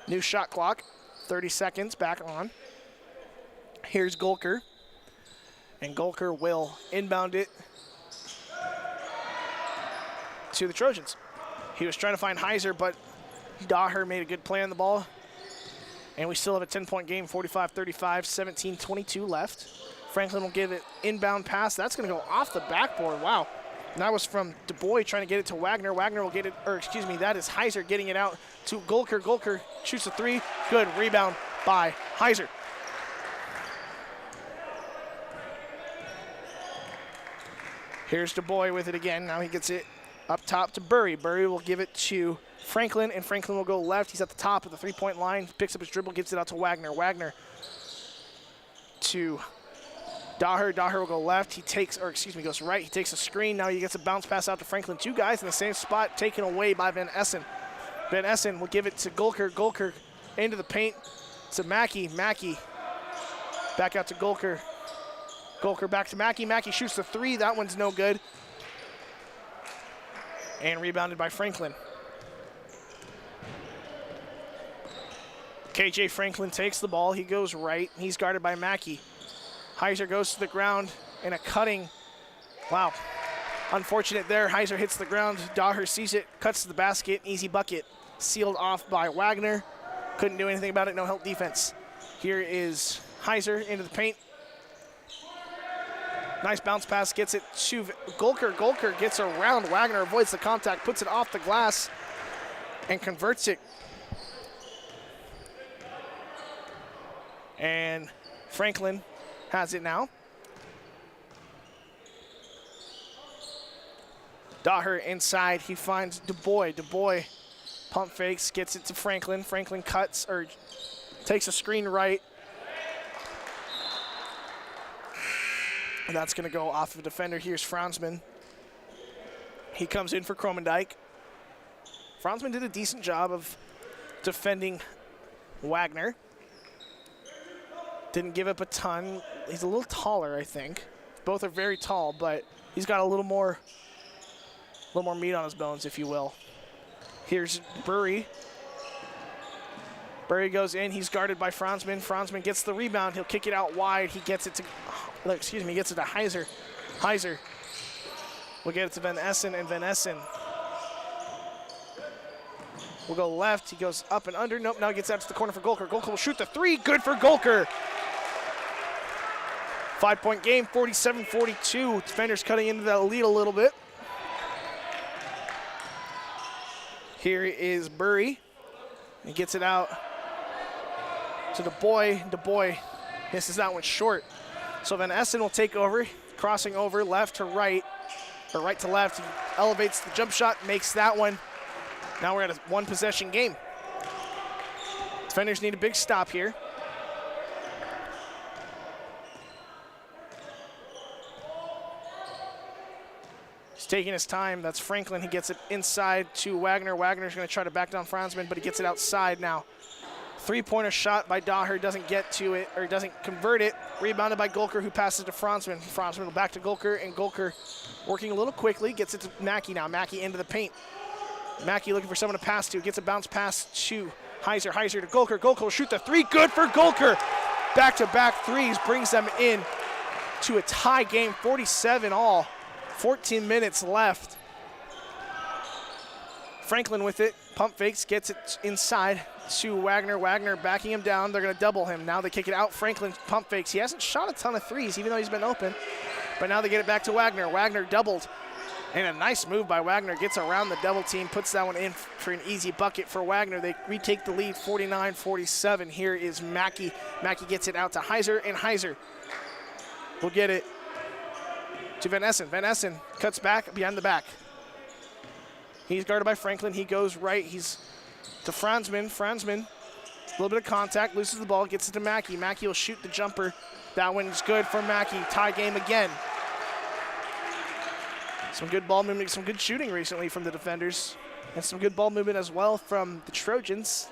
New shot clock, 30 seconds back on. Here's Golker, and Golker will inbound it to the Trojans. He was trying to find Heiser, but Daher made a good play on the ball. And we still have a 10-point game, 45-35, 17-22 left. Franklin will give it inbound pass. That's going to go off the backboard. Wow. And that was from DuBois trying to get it to Wagner. Wagner will get it, or excuse me, that is Heiser getting it out to Golker. Golker shoots a three. Good rebound by Heiser. Here's DuBois with it again. Now he gets it up top to Burry. Burry will give it to Franklin, and Franklin will go left. He's at the top of the three-point line. Picks up his dribble, gives it out to Wagner. Wagner to Daher. Daher will go left. He takes, or excuse me, goes right. He takes a screen. Now he gets a bounce pass out to Franklin. Two guys in the same spot, taken away by Van Essen. Van Essen will give it to Golker. Golker into the paint to Mackey. Mackey back out to Golker. Golker back to Mackey. Mackey shoots the three. That one's no good. And rebounded by Franklin. KJ Franklin takes the ball. He goes right. He's guarded by Mackey. Heiser goes to the ground in a cutting. Wow. Unfortunate there. Heiser hits the ground. Daher sees it, cuts to the basket. Easy bucket. Sealed off by Wagner. Couldn't do anything about it. No help defense. Here is Heiser into the paint. Nice bounce pass, gets it to Golker. Golker gets around Wagner, avoids the contact, puts it off the glass, and converts it. And Franklin has it now. Daher inside, he finds DuBois. DuBois pump fakes, gets it to Franklin. Franklin cuts, or takes a screen right. And that's going to go off of a defender. Here's Franzman. He comes in for Kromendijk. Franzman did a decent job of defending Wagner. Didn't give up a ton. He's a little taller, I think. Both are very tall, but he's got a little more meat on his bones, if you will. Here's Burry. Burry goes in. He's guarded by Franzman. Franzman gets the rebound. He'll kick it out wide. He gets it to, he gets it to Heiser. Heiser will get it to Van Essen, and Van Essen will go left. He goes up and under. Nope, now he gets out to the corner for Golker. Golker will shoot the three. Good for Golker. 5-point game, 47-42. Defenders cutting into that lead a little bit. Here is Burry. He gets it out to DuBois. DuBois misses that one short. So Van Essen will take over, crossing over left to right, or right to left. He elevates the jump shot, makes that one. Now we're at a one-possession game. Defenders need a big stop here. He's taking his time. That's Franklin. He gets it inside to Wagner. Wagner's going to try to back down Franzman, but he gets it outside now. Three-pointer shot by Daher, doesn't get to it, or doesn't convert it. Rebounded by Gulker, who passes to Franzman. Franzman will back to Gulker, and Gulker working a little quickly, gets it to Mackey now. Mackey into the paint. Mackey looking for someone to pass to. Gets a bounce pass to Heiser. Heiser to Gulker. Gulker will shoot the three. Good for Gulker. Back-to-back threes brings them in to a tie game, 47 all. 14 minutes left. Franklin with it. Pump fakes, gets it inside to Wagner. Wagner backing him down. They're going to double him. Now they kick it out. Franklin pump fakes. He hasn't shot a ton of threes, even though he's been open. But now they get it back to Wagner. Wagner doubled. And a nice move by Wagner. Gets around the double team, puts that one in for an easy bucket for Wagner. They retake the lead, 49-47. Here is Mackey. Mackey gets it out to Heiser, and Heiser will get it to Van Essen. Van Essen cuts back behind the back. He's guarded by Franklin. He goes right. He's to Franzman. Franzman, a little bit of contact, loses the ball, gets it to Mackey. Mackey will shoot the jumper. That one's good for Mackey. Tie game again. Some good ball movement, some good shooting recently from the defenders, and some good ball movement as well from the Trojans.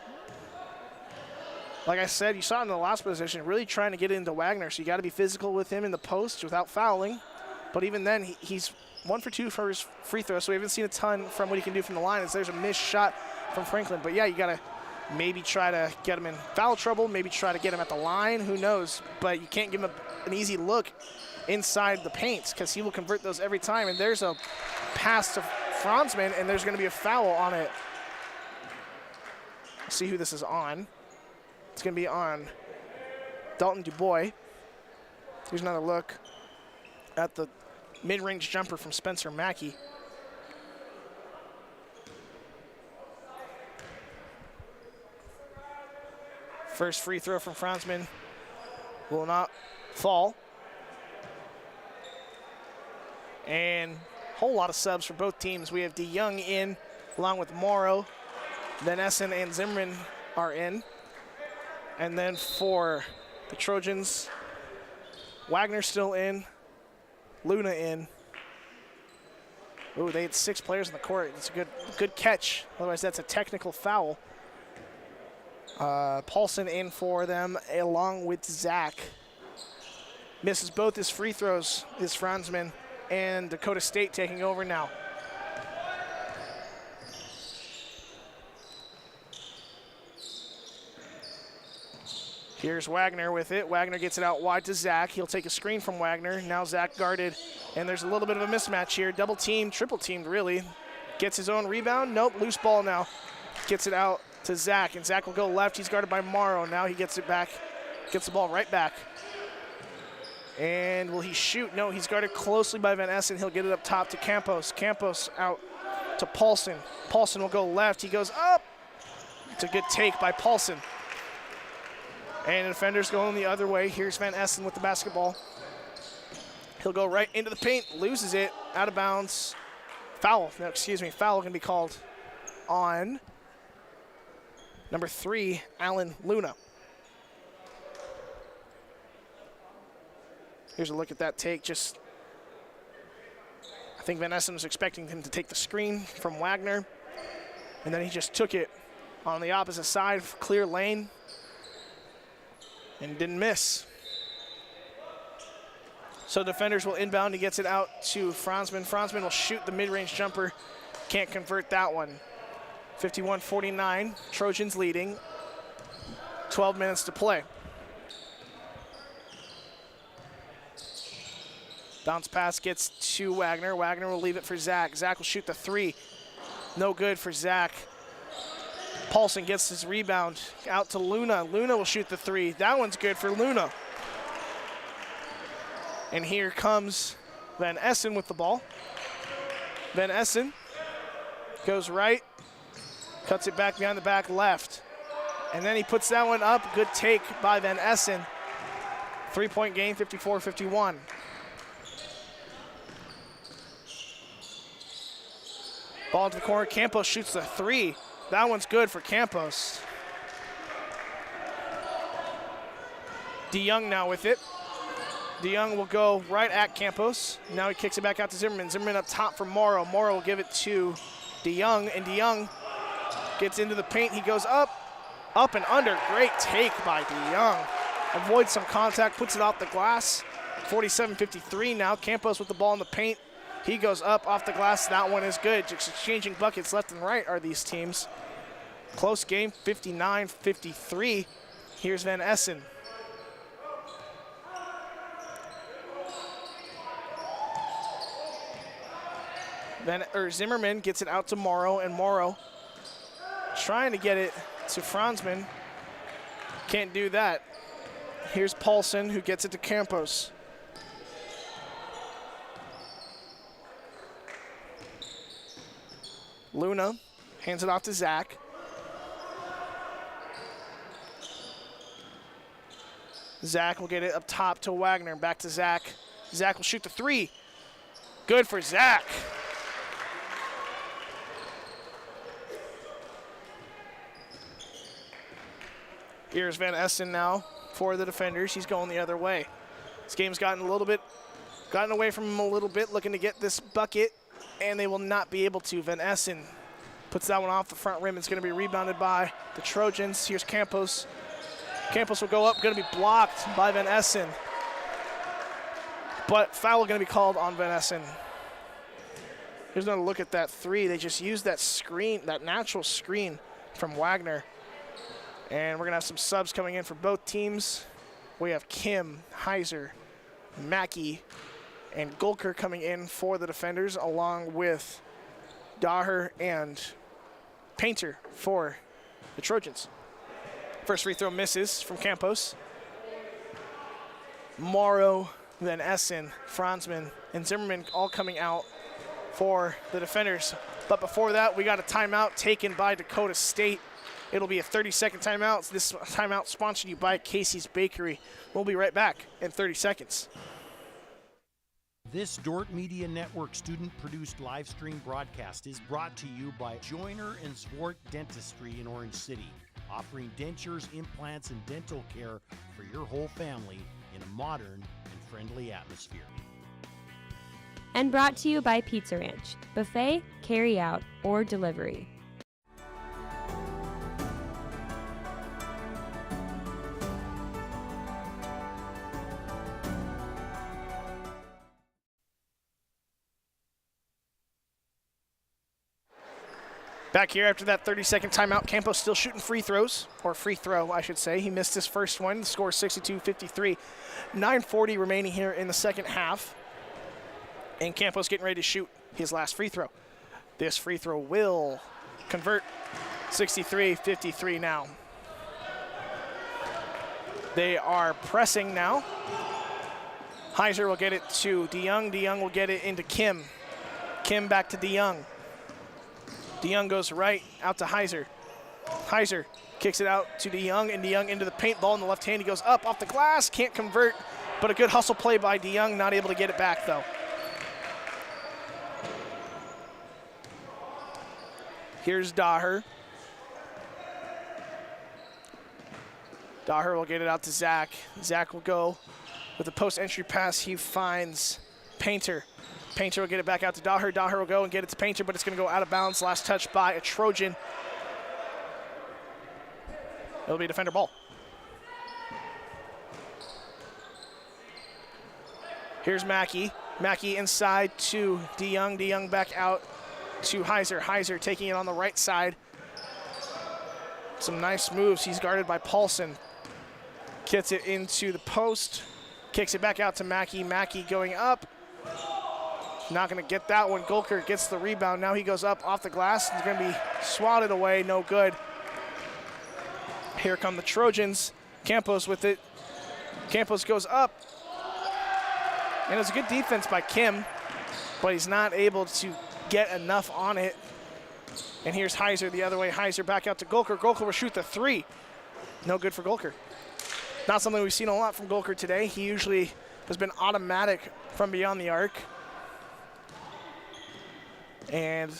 Like I said, you saw in the last position, really trying to get into Wagner, so you got to be physical with him in the post without fouling. But even then, he's 1 for 2 for his free throw, so we haven't seen a ton from what he can do from the line. As there's a missed shot from Franklin. But yeah, you got to maybe try to get him in foul trouble, maybe try to get him at the line, who knows. But you can't give him an easy look inside the paint because he will convert those every time. And there's a pass to Franzman, and there's going to be a foul on it. Let's see who this is on. It's going to be on Dalton DuBois. Here's another look at the mid-range jumper from Spencer Mackey. First free throw from Franzman will not fall. And a whole lot of subs for both teams. We have DeYoung in, along with Morrow. Then Essen and Zimmerman are in. And then for the Trojans, Wagner still in, Luna in. Ooh, they had 6 players in the court. It's a good catch. Otherwise, that's a technical foul. Paulson in for them, along with Zach. Misses both his free throws, is Franzman, and Dakota State taking over now. Here's Wagner with it. Wagner gets it out wide to Zach. He'll take a screen from Wagner. Now Zach guarded, and there's a little bit of a mismatch here. Double team, triple teamed really. Gets his own rebound. Nope, loose ball now. Gets it out to Zach, and Zach will go left. He's guarded by Morrow. Now he gets it back, gets the ball right back. And will he shoot? No, he's guarded closely by Van Essen. He'll get it up top to Campos. Campos out to Paulson. Paulson will go left. He goes up. It's a good take by Paulson. And the defender's going the other way. Here's Van Essen with the basketball. He'll go right into the paint, loses it, out of bounds. Foul, no, excuse me, foul can be called on number 3, Alan Luna. Here's a look at that take. Just, I think Van Essen was expecting him to take the screen from Wagner, and then he just took it on the opposite side, clear lane, and didn't miss. So defenders will inbound. He gets it out to Franzman. Franzman will shoot the mid-range jumper. Can't convert that one. 51-49, Trojans leading. 12 minutes to play. Bounce pass gets to Wagner. Wagner will leave it for Zach. Zach will shoot the 3. No good for Zach. Paulson gets his rebound out to Luna. Luna will shoot the 3. That one's good for Luna. And here comes Van Essen with the ball. Van Essen goes right, cuts it back behind the back left. And then he puts that one up. Good take by Van Essen. 3-point game, 54-51. Ball into the corner. Campos shoots the three. That one's good for Campos. DeYoung now with it. DeYoung will go right at Campos. Now he kicks it back out to Zimmerman. Zimmerman up top for Morrow. Morrow will give it to DeYoung, and DeYoung gets into the paint. He goes up and under. Great take by DeYoung. Avoids some contact, puts it off the glass. 47-53 now. Campos with the ball in the paint. He goes up off the glass. That one is good. Just exchanging buckets left and right are these teams. Close game, 59-53. Here's Van Essen. Zimmerman gets it out to Morrow, and Morrow trying to get it to Franzman. Can't do that. Here's Paulson, who gets it to Campos. Luna hands it off to Zach. Zach will get it up top to Wagner. Back to Zach. Zach will shoot the three. Good for Zach. Here's Van Essen now for the defenders. He's going the other way. This game's gotten away from him a little bit, looking to get this bucket, and they will not be able to. Van Essen puts that one off the front rim. It's going to be rebounded by the Trojans. Here's Campos. Campos will go up, going to be blocked by Van Essen. But foul going to be called on Van Essen. Here's another look at that three. They just used that screen, that natural screen from Wagner. And we're going to have some subs coming in for both teams. We have Kim, Heiser, Mackey, and Gulker coming in for the defenders, along with Daher and Painter for the Trojans. First free throw misses from Campos. Morrow, Van Essen, Franzman, and Zimmerman all coming out for the defenders. But before that, we got a timeout taken by Dakota State. It'll be a 30-second timeout. This timeout sponsored to you by Casey's Bakery. We'll be right back in 30 seconds. This Dordt Media Network student-produced live stream broadcast is brought to you by Joyner & Zwart Dentistry in Orange City, offering dentures, implants, and dental care for your whole family in a modern and friendly atmosphere. And brought to you by Pizza Ranch, buffet, carry out, or delivery. Back here after that 30-second timeout, Campos still shooting free throws, or free throw, I should say. He missed his first one. The score is 62-53. 9:40 remaining here in the second half. And Campos getting ready to shoot his last free throw. This free throw will convert. 63-53 now. They are pressing now. Heiser will get it to DeYoung. DeYoung will get it into Kim. Kim back to DeYoung. DeYoung goes right out to Heiser. Heiser kicks it out to DeYoung, and DeYoung into the paint, ball in the left hand. He goes up off the glass, can't convert, but a good hustle play by DeYoung, not able to get it back though. Here's Daher. Daher will get it out to Zach. Zach will go with a post-entry pass. He finds Painter. Painter will get it back out to Daher. Daher will go and get it to Painter, but it's going to go out of bounds. Last touch by a Trojan. It'll be a defender ball. Here's Mackey. Mackey inside to DeYoung. DeYoung back out to Heiser. Heiser taking it on the right side. Some nice moves. He's guarded by Paulson. Gets it into the post. Kicks it back out to Mackey. Mackey going up. Not going to get that one. Gulker gets the rebound. Now he goes up off the glass. He's going to be swatted away. No good. Here come the Trojans. Campos with it. Campos goes up. And it was a good defense by Kim, but he's not able to get enough on it. And here's Heiser the other way. Heiser back out to Golker. Golker will shoot the three. No good for Golker. Not something we've seen a lot from Golker today. He usually has been automatic from beyond the arc. And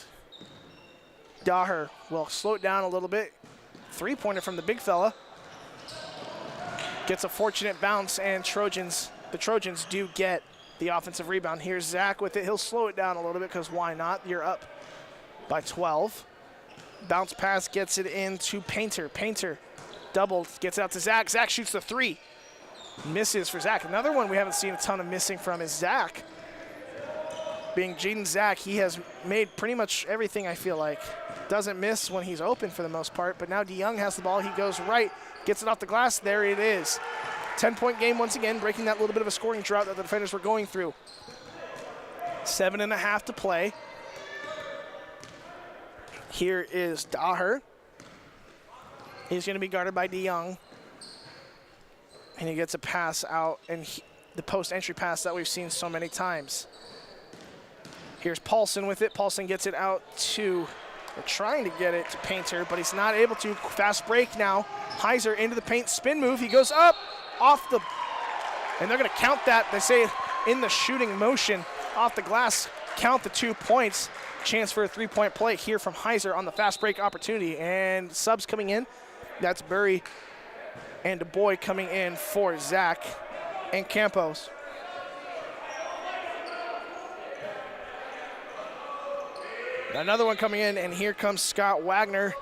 Daher will slow it down a little bit. Three-pointer from the big fella. Gets a fortunate bounce, and the Trojans do get the offensive rebound. Here's Zach with it. He'll slow it down a little bit because why not? You're up by 12. Bounce pass gets it into Painter. Painter double, gets out to Zach. Zach shoots the three. Misses for Zach. Another one we haven't seen a ton of missing from is Zach. Being Jaden Zach, he has made pretty much everything, I feel like. Doesn't miss when he's open for the most part, but now DeYoung has the ball. He goes right, gets it off the glass. There it is. 10-point game once again, breaking that little bit of a scoring drought that the defenders were going through. 7.5 to play. Here is Daher. He's going to be guarded by DeYoung. And he gets a pass out, and the post-entry pass that we've seen so many times. Here's Paulson with it. Paulson gets it out to, they're trying to get it to Painter, but he's not able to. Fast break now. Heiser into the paint, spin move. He goes up, off the, and they're going to count that. They say in the shooting motion, off the glass, count the 2 points. Chance for a three-point play here from Heiser on the fast break opportunity. And subs coming in. That's Burry and DuBois coming in for Zach and Campos. Another one coming in, and here comes Scott Wagner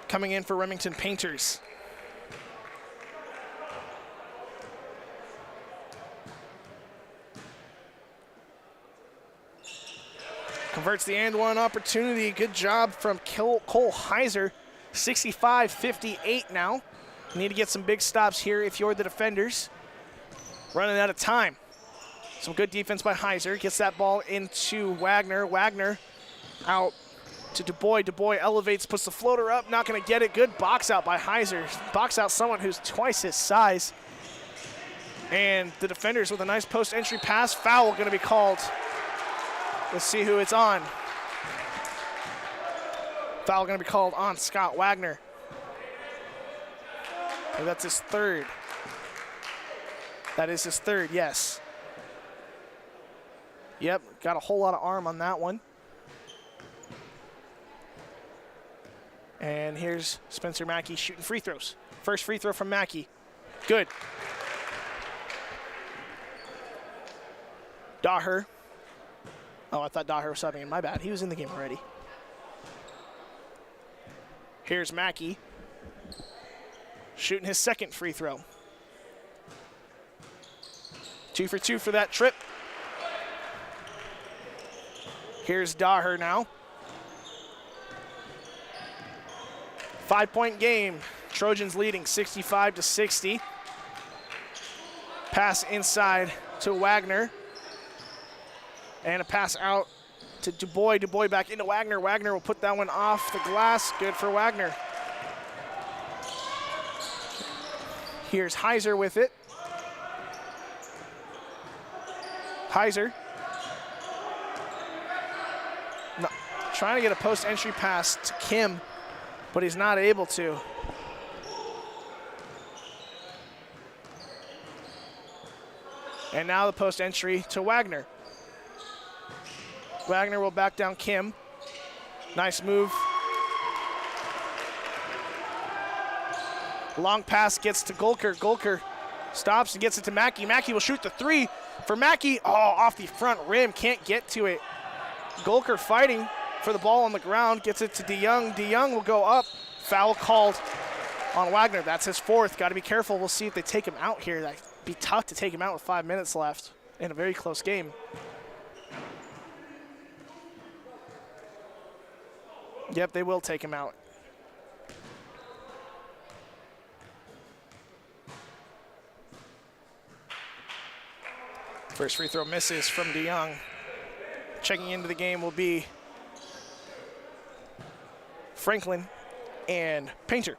coming in for Remington Painters. Converts the and one opportunity. Good job from Cole Heiser. 65-58 now. You need to get some big stops here if you're the defenders. Running out of time. Some good defense by Heiser. Gets that ball into Wagner. Wagner out to DuBois. DuBois elevates, puts the floater up. Not going to get it. Good box out by Heiser. Box out someone who's twice his size. And the defenders with a nice post-entry pass. Foul going to be called. Let's see who it's on. Foul going to be called on Scott Wagner. And that's his third. That is his third, yes. Yep, got a whole lot of arm on that one. And here's Spencer Mackey shooting free throws. First free throw from Mackey. Good. Daher. Oh, I thought Daher was subbing in. My bad. He was in the game already. Here's Mackey shooting his second free throw. 2 for 2 for that trip. Here's Daher now. 5-point game. Trojans leading 65-60. Pass inside to Wagner. And a pass out to DuBois. DuBois back into Wagner. Wagner will put that one off the glass. Good for Wagner. Here's Heiser with it. Heiser. No, trying to get a post-entry pass to Kim, but he's not able to. And now the post-entry to Wagner. Wagner will back down Kim. Nice move. Long pass gets to Golker. Golker stops and gets it to Mackey. Mackey will shoot the three for Mackey. Oh, off the front rim. Can't get to it. Golker fighting for the ball on the ground. Gets it to DeYoung. DeYoung will go up. Foul called on Wagner. That's his fourth. Got to be careful. We'll see if they take him out here. That'd be tough to take him out with 5 minutes left in a very close game. Yep, they will take him out. First free throw misses from DeYoung. Checking into the game will be Franklin and Painter.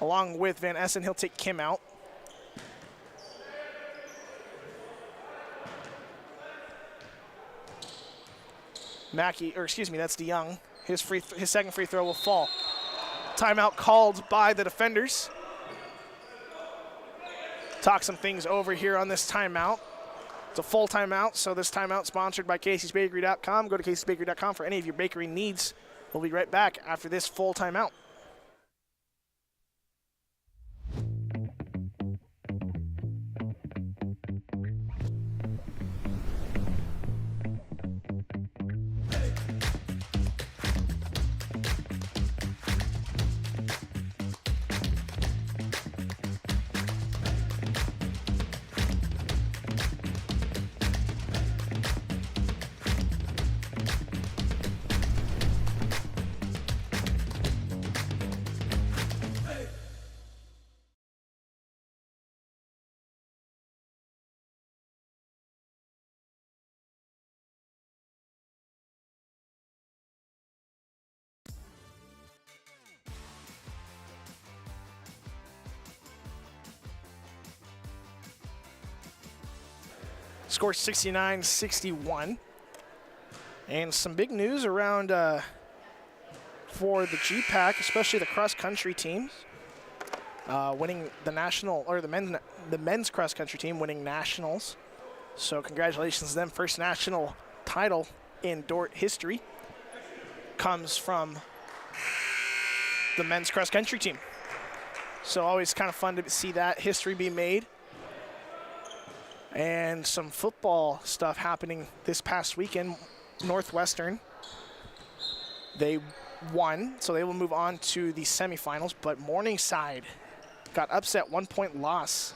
Along with Van Essen, he'll take Kim out. That's DeYoung. His second free throw will fall. Timeout called by the defenders. Talk some things over here on this timeout. It's a full timeout, so this timeout sponsored by Casey'sBakery.com. Go to Casey'sBakery.com for any of your bakery needs. We'll be right back after this full timeout. Score 69-61. And some big news around for the GPAC, especially the cross-country teams, winning the national, or the men's cross-country team winning nationals. So congratulations to them. First national title in Dordt history comes from the men's cross-country team. So always kind of fun to see that history be made. And some football stuff happening this past weekend. Northwestern, they won, so they will move on to the semifinals. But Morningside got upset, 1-point loss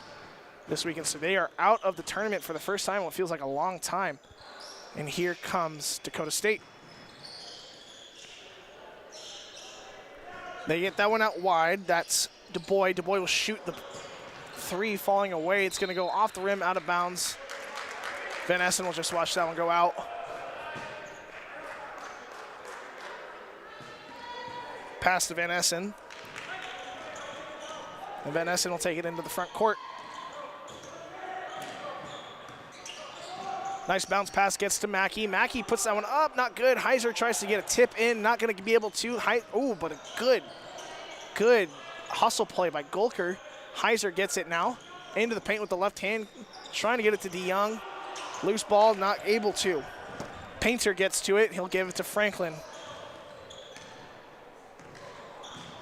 this weekend. So they are out of the tournament for the first time in what feels like a long time. And here comes Dakota State. They get that one out wide. That's Du Bois. Du Bois will shoot the three, falling away. It's going to go off the rim, out of bounds. Van Essen will just watch that one go out. Pass to Van Essen. And Van Essen will take it into the front court. Nice bounce pass gets to Mackey. Mackey puts that one up, not good. Heiser tries to get a tip in, not going to be able to. But a good hustle play by Gulker. Heiser gets it now into the paint with the left hand, trying to get it to DeYoung. Loose ball, not able to. Painter gets to it. He'll give it to Franklin.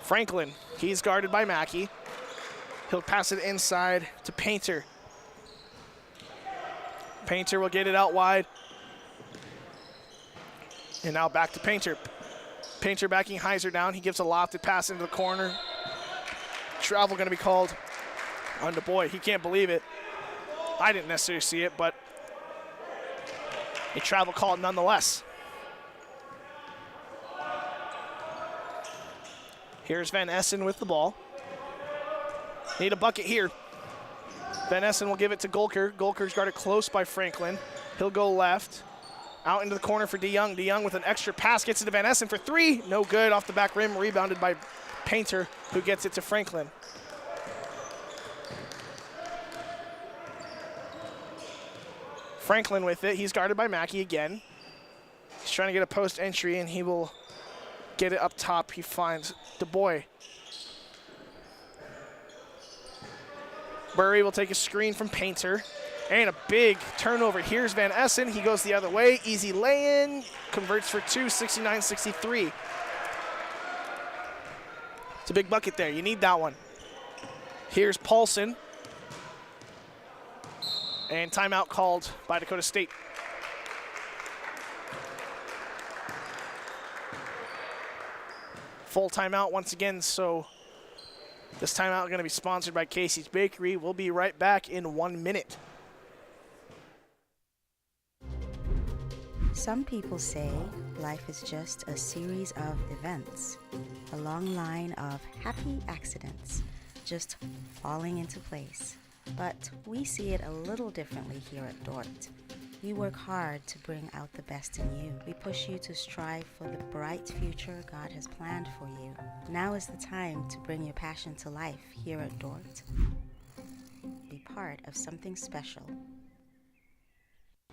Franklin, he's guarded by Mackey. He'll pass it inside to Painter. Painter will get it out wide. And now back to Painter. Painter backing Heiser down. He gives a lofted pass into the corner. Travel going to be called on Du Bois. He can't believe it. I didn't necessarily see it, but a travel call nonetheless. Here's Van Essen with the ball. Need a bucket here. Van Essen will give it to Gulker. Gulker's guarded close by Franklin. He'll go left. Out into the corner for DeYoung. DeYoung with an extra pass gets it to Van Essen for three. No good, off the back rim, rebounded by Painter, who gets it to Franklin. Franklin with it. He's guarded by Mackey again. He's trying to get a post entry, and he will get it up top. He finds Du Bois. Burry will take a screen from Painter. And a big turnover. Here's Van Essen. He goes the other way. Easy lay-in. Converts for two, 69-63. It's a big bucket there. You need that one. Here's Paulson. And timeout called by Dakota State. Full timeout once again, so this timeout is going to be sponsored by Casey's Bakery. We'll be right back in 1 minute. Some people say life is just a series of events, a long line of happy accidents, just falling into place. But we see it a little differently here at Dordt. We work hard to bring out the best in you. We push you to strive for the bright future God has planned for you. Now is the time to bring your passion to life here at Dordt. Be part of something special.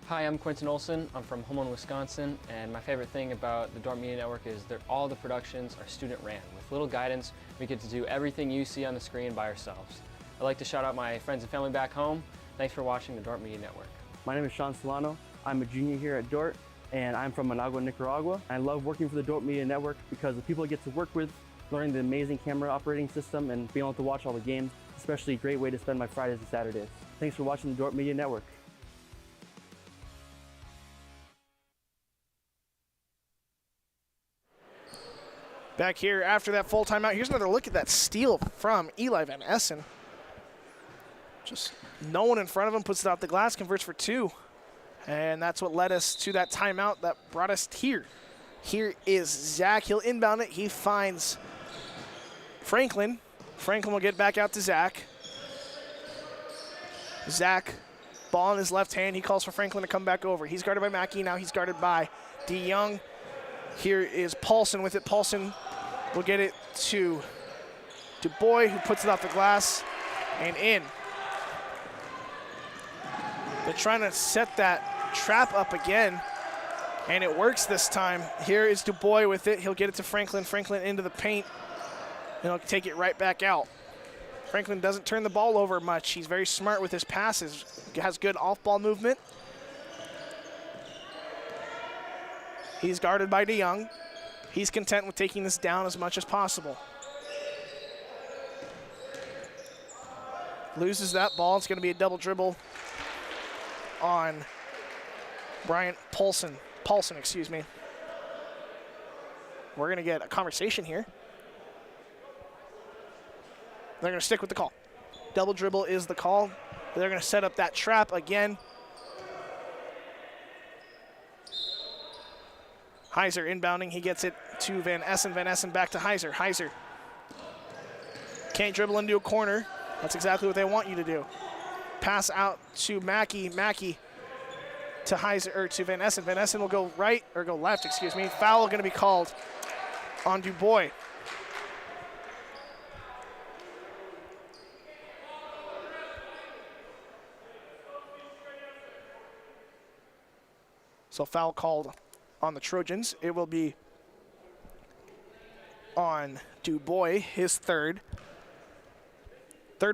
Hi, I'm Quentin Olson. I'm from Homeland, Wisconsin, and my favorite thing about the Dordt Media Network is that all the productions are student-ran. With little guidance, we get to do everything you see on the screen by ourselves. I'd like to shout out my friends and family back home. Thanks for watching the Dordt Media Network. My name is Sean Solano. I'm a junior here at Dordt, and I'm from Managua, Nicaragua. I love working for the Dordt Media Network because the people I get to work with, learning the amazing camera operating system, and being able to watch all the games, especially a great way to spend my Fridays and Saturdays. Thanks for watching the Dordt Media Network. Back here after that full timeout, here's another look at that steal from Eli Van Essen. Just no one in front of him, puts it out the glass, converts for two. And that's what led us to that timeout that brought us here. Here is Zach. He'll inbound it. He finds Franklin. Franklin will get back out to Zach. Zach, ball in his left hand. He calls for Franklin to come back over. He's guarded by Mackey. Now he's guarded by DeYoung. Here is Paulson with it. Paulson will get it to DuBois, who puts it off the glass and in. They're trying to set that trap up again, and it works this time. Here is DuBois with it. He'll get it to Franklin. Franklin into the paint, and he'll take it right back out. Franklin doesn't turn the ball over much. He's very smart with his passes. He has good off-ball movement. He's guarded by DeYoung. He's content with taking this down as much as possible. Loses that ball. It's going to be a double dribble on Bryant Paulson, excuse me. We're going to get a conversation here. They're going to stick with the call. Double dribble is the call. They're going to set up that trap again. Heiser inbounding. He gets it to Van Essen. Van Essen back to Heiser. Heiser can't dribble into a corner. That's exactly what they want you to do. Pass out to Mackey. Mackey to Heiser, or to Van Essen. Van Essen will go right, or go left, excuse me. Foul going to be called on DuBois. So foul called on the Trojans. It will be on DuBois, his third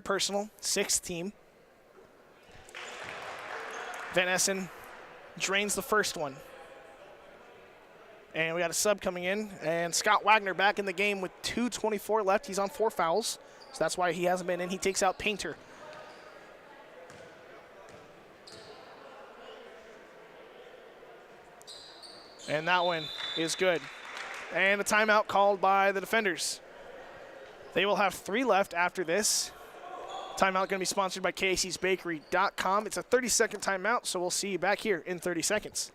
personal, sixth team. Van Essen drains the first one. And we got a sub coming in, and Scott Wagner back in the game with 2:24 left. He's on 4 fouls, so that's why he hasn't been in. He takes out Painter. And that one is good. And a timeout called by the defenders. They will have 3 left after this. Timeout going to be sponsored by KC'sBakery.com. It's a 30-second timeout, so we'll see you back here in 30 seconds.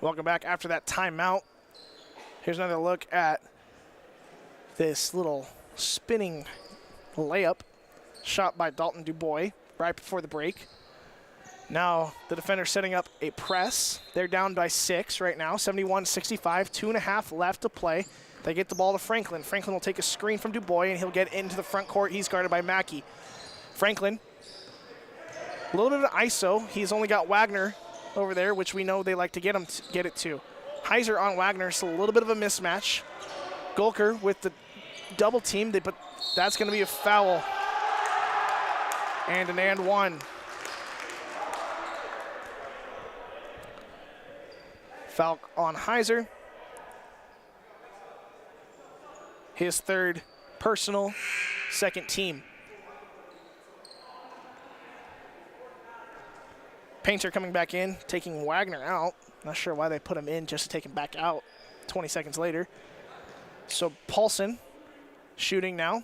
Welcome back after that timeout. Here's another look at this little spinning layup shot by Dalton DuBois right before the break. Now the defender setting up a press. They're down by 6 right now, 71-65, 2.5 left to play. They get the ball to Franklin. Franklin will take a screen from DuBois, and he'll get into the front court. He's guarded by Mackey. Franklin, a little bit of ISO. He's only got Wagner over there, which we know they like to get it to. Heiser on Wagner, so a little bit of a mismatch. Golker with the double team, but that's going to be a foul. And an and one. Foul on Heiser. His third personal, second team. Painter coming back in, taking Wagner out. Not sure why they put him in just to take him back out 20 seconds later. So Paulson shooting now.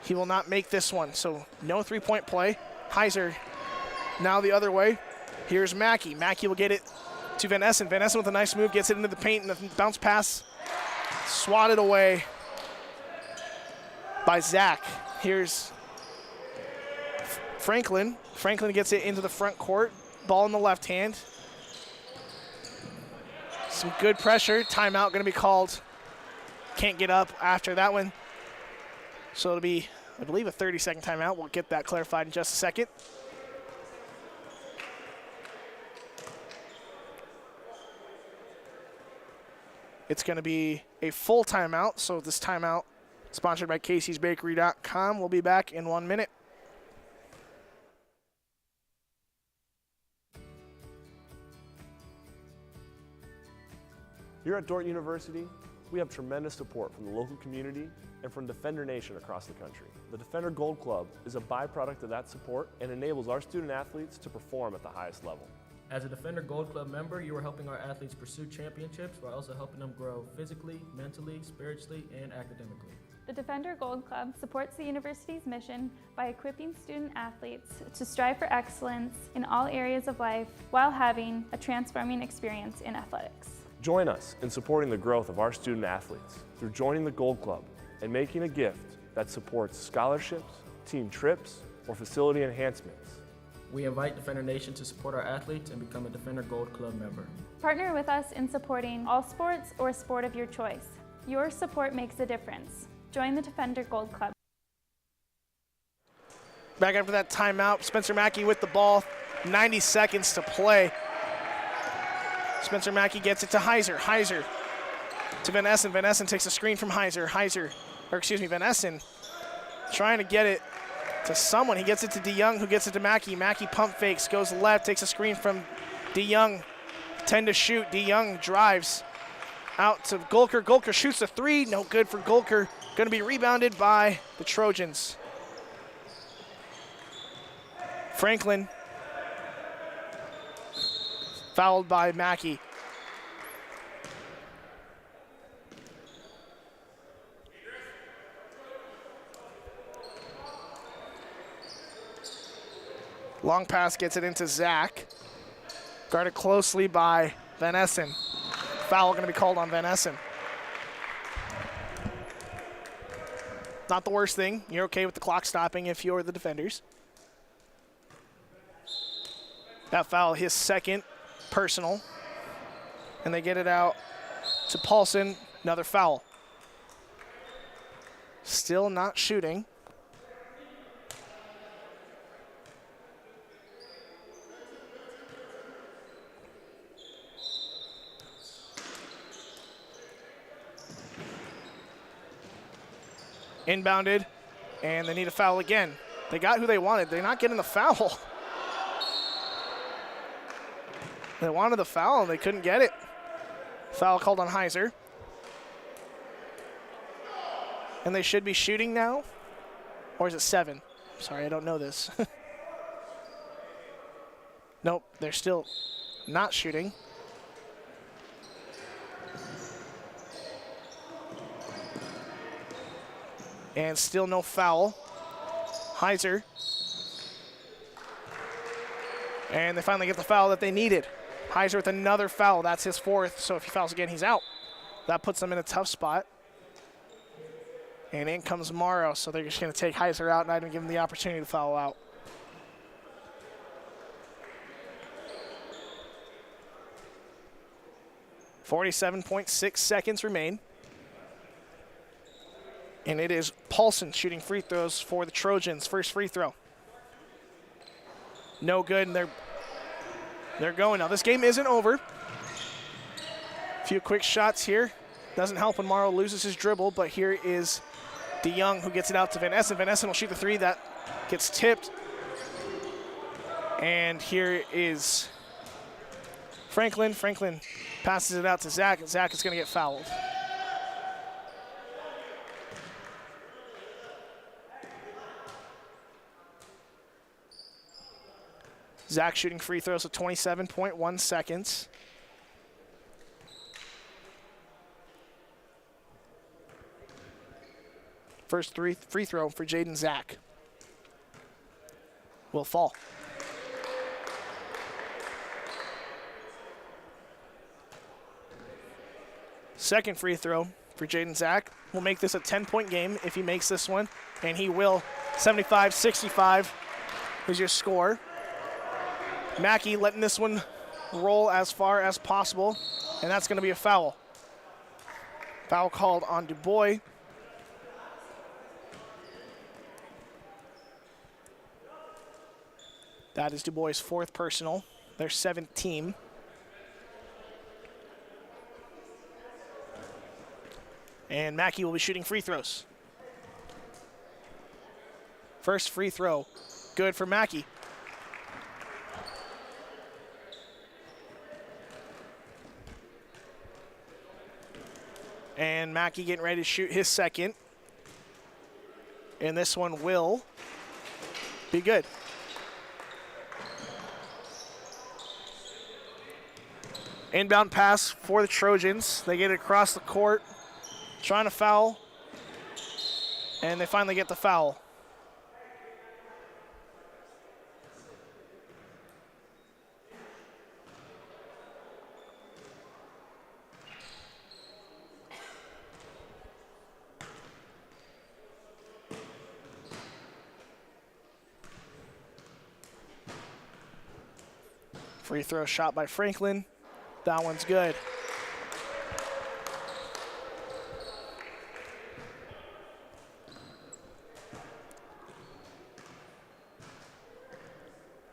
He will not make this one, so no three-point play. Heiser now the other way. Here's Mackey. Mackey will get it to Van Essen. Van Essen with a nice move, gets it into the paint, and the bounce pass swatted away by Zach. Here's Franklin. Franklin gets it into the front court. Ball in the left hand. Some good pressure. Timeout going to be called. Can't get up after that one. So it'll be, I believe, a 30-second timeout. We'll get that clarified in just a second. It's going to be a full timeout. So this timeout, sponsored by Casey'sBakery.com. We'll be back in 1 minute. Here at Dordt University, we have tremendous support from the local community and from Defender Nation across the country. The Defender Gold Club is a byproduct of that support and enables our student athletes to perform at the highest level. As a Defender Gold Club member, you are helping our athletes pursue championships while also helping them grow physically, mentally, spiritually, and academically. The Defender Gold Club supports the university's mission by equipping student athletes to strive for excellence in all areas of life while having a transforming experience in athletics. Join us in supporting the growth of our student athletes through joining the Gold Club and making a gift that supports scholarships, team trips, or facility enhancements. We invite Defender Nation to support our athletes and become a Defender Gold Club member. Partner with us in supporting all sports or sport of your choice. Your support makes a difference. Join the Defender Gold Club. Back after that timeout, Spencer Mackey with the ball, 90 seconds to play. Spencer Mackey gets it to Heiser. Heiser to Van Essen. Van Essen takes a screen from Heiser. Van Essen trying to get it to someone. He gets it to DeYoung, who gets it to Mackey. Mackey pump fakes, goes left, takes a screen from DeYoung. 10 to shoot. DeYoung drives out to Golker. Golker shoots a three. No good for Golker. Going to be rebounded by the Trojans. Franklin fouled by Mackey. Long pass gets it into Zach. Guarded closely by Van Essen. Foul going to be called on Van Essen. Not the worst thing. You're okay with the clock stopping if you're the defenders. That foul, his second personal. And they get it out to Paulson. Another foul. Still not shooting. Inbounded, and they need a foul again. They got who they wanted. They're not getting the foul. They wanted the foul, and they couldn't get it. Foul called on Heiser. And they should be shooting now. Or is it 7? Sorry, I don't know this. Nope, they're still not shooting. And still no foul. Heiser. And they finally get the foul that they needed. Heiser with another foul. That's his 4th, so if he fouls again, he's out. That puts them in a tough spot. And in comes Morrow, so they're just going to take Heiser out and not even give him the opportunity to foul out. .6 seconds remain. And it is Paulson shooting free throws for the Trojans. First free throw. No good, and they're going now. This game isn't over. A few quick shots here. Doesn't help when Morrow loses his dribble, but here is DeYoung who gets it out to Van Essen. Van Essen will shoot the three. That gets tipped. And here is Franklin. Franklin passes it out to Zach, and Zach is going to get fouled. Zach shooting free throws with 27.1 seconds. First free throw for Jaden Zach will fall. Second free throw for Jaden Zach will make this a 10-point game if he makes this one, and he will. 75-65 is your score. Mackey letting this one roll as far as possible, and that's going to be a foul. Foul called on Dubois. That is Dubois' fourth personal, their 7th team. And Mackey will be shooting free throws. First free throw, good for Mackey. And Mackey getting ready to shoot his second. And this one will be good. Inbound pass for the Trojans. They get it across the court, trying to foul, and they finally get the foul. Free throw shot by Franklin. That one's good.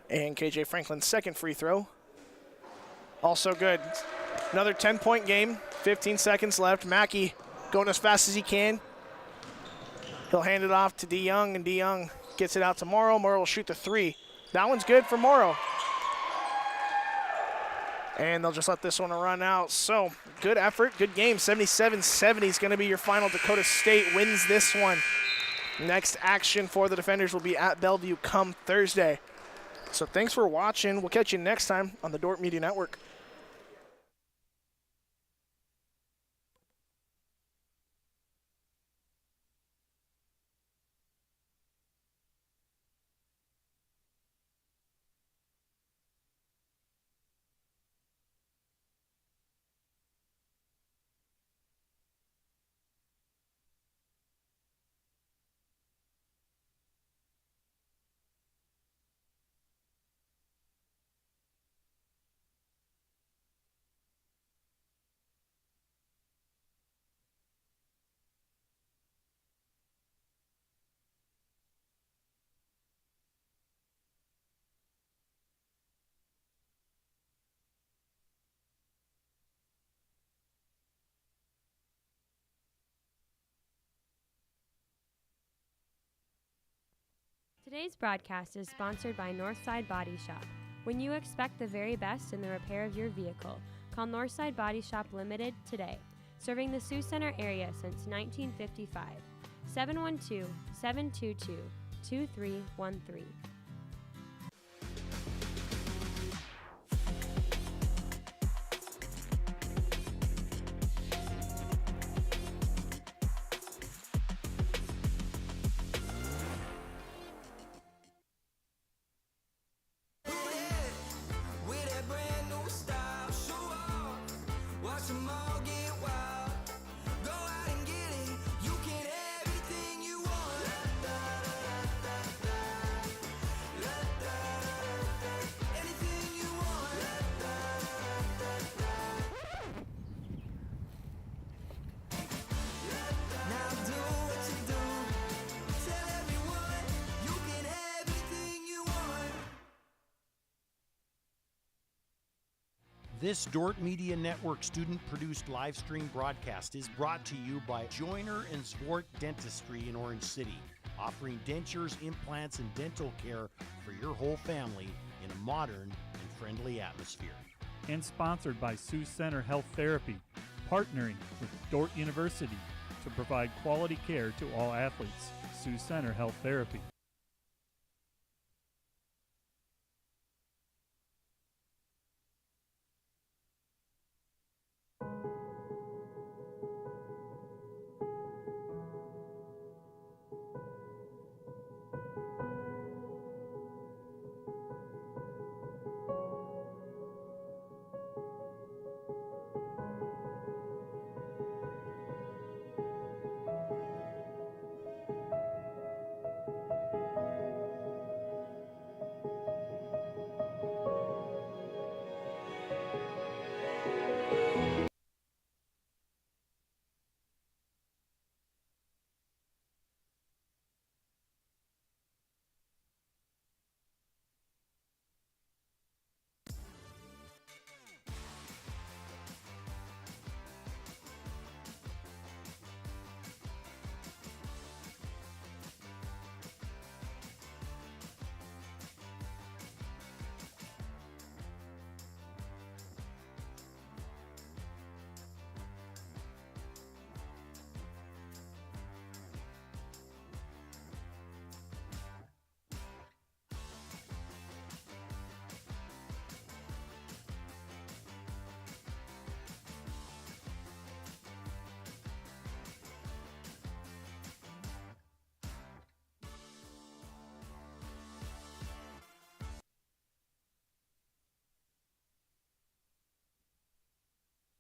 And KJ Franklin's second free throw, also good. Another 10-point game, 15 seconds left. Mackey going as fast as he can. He'll hand it off to DeYoung, and DeYoung gets it out to Morrow. Morrow will shoot the three. That one's good for Morrow. And they'll just let this one run out. So, good effort, good game. 77-70 is going to be your final. Dakota State wins this one. Next action for the defenders will be at Bellevue come Thursday. So thanks for watching. We'll catch you next time on the Dordt Media Network. Today's broadcast is sponsored by Northside Body Shop. When you expect the very best in the repair of your vehicle, call Northside Body Shop Limited today, serving the Sioux Center area since 1955. 712-722-2313. This Dordt Media Network student-produced live stream broadcast is brought to you by Joyner and Zwart Dentistry in Orange City, offering dentures, implants, and dental care for your whole family in a modern and friendly atmosphere. And sponsored by Sioux Center Health Therapy, partnering with Dordt University to provide quality care to all athletes. Sioux Center Health Therapy.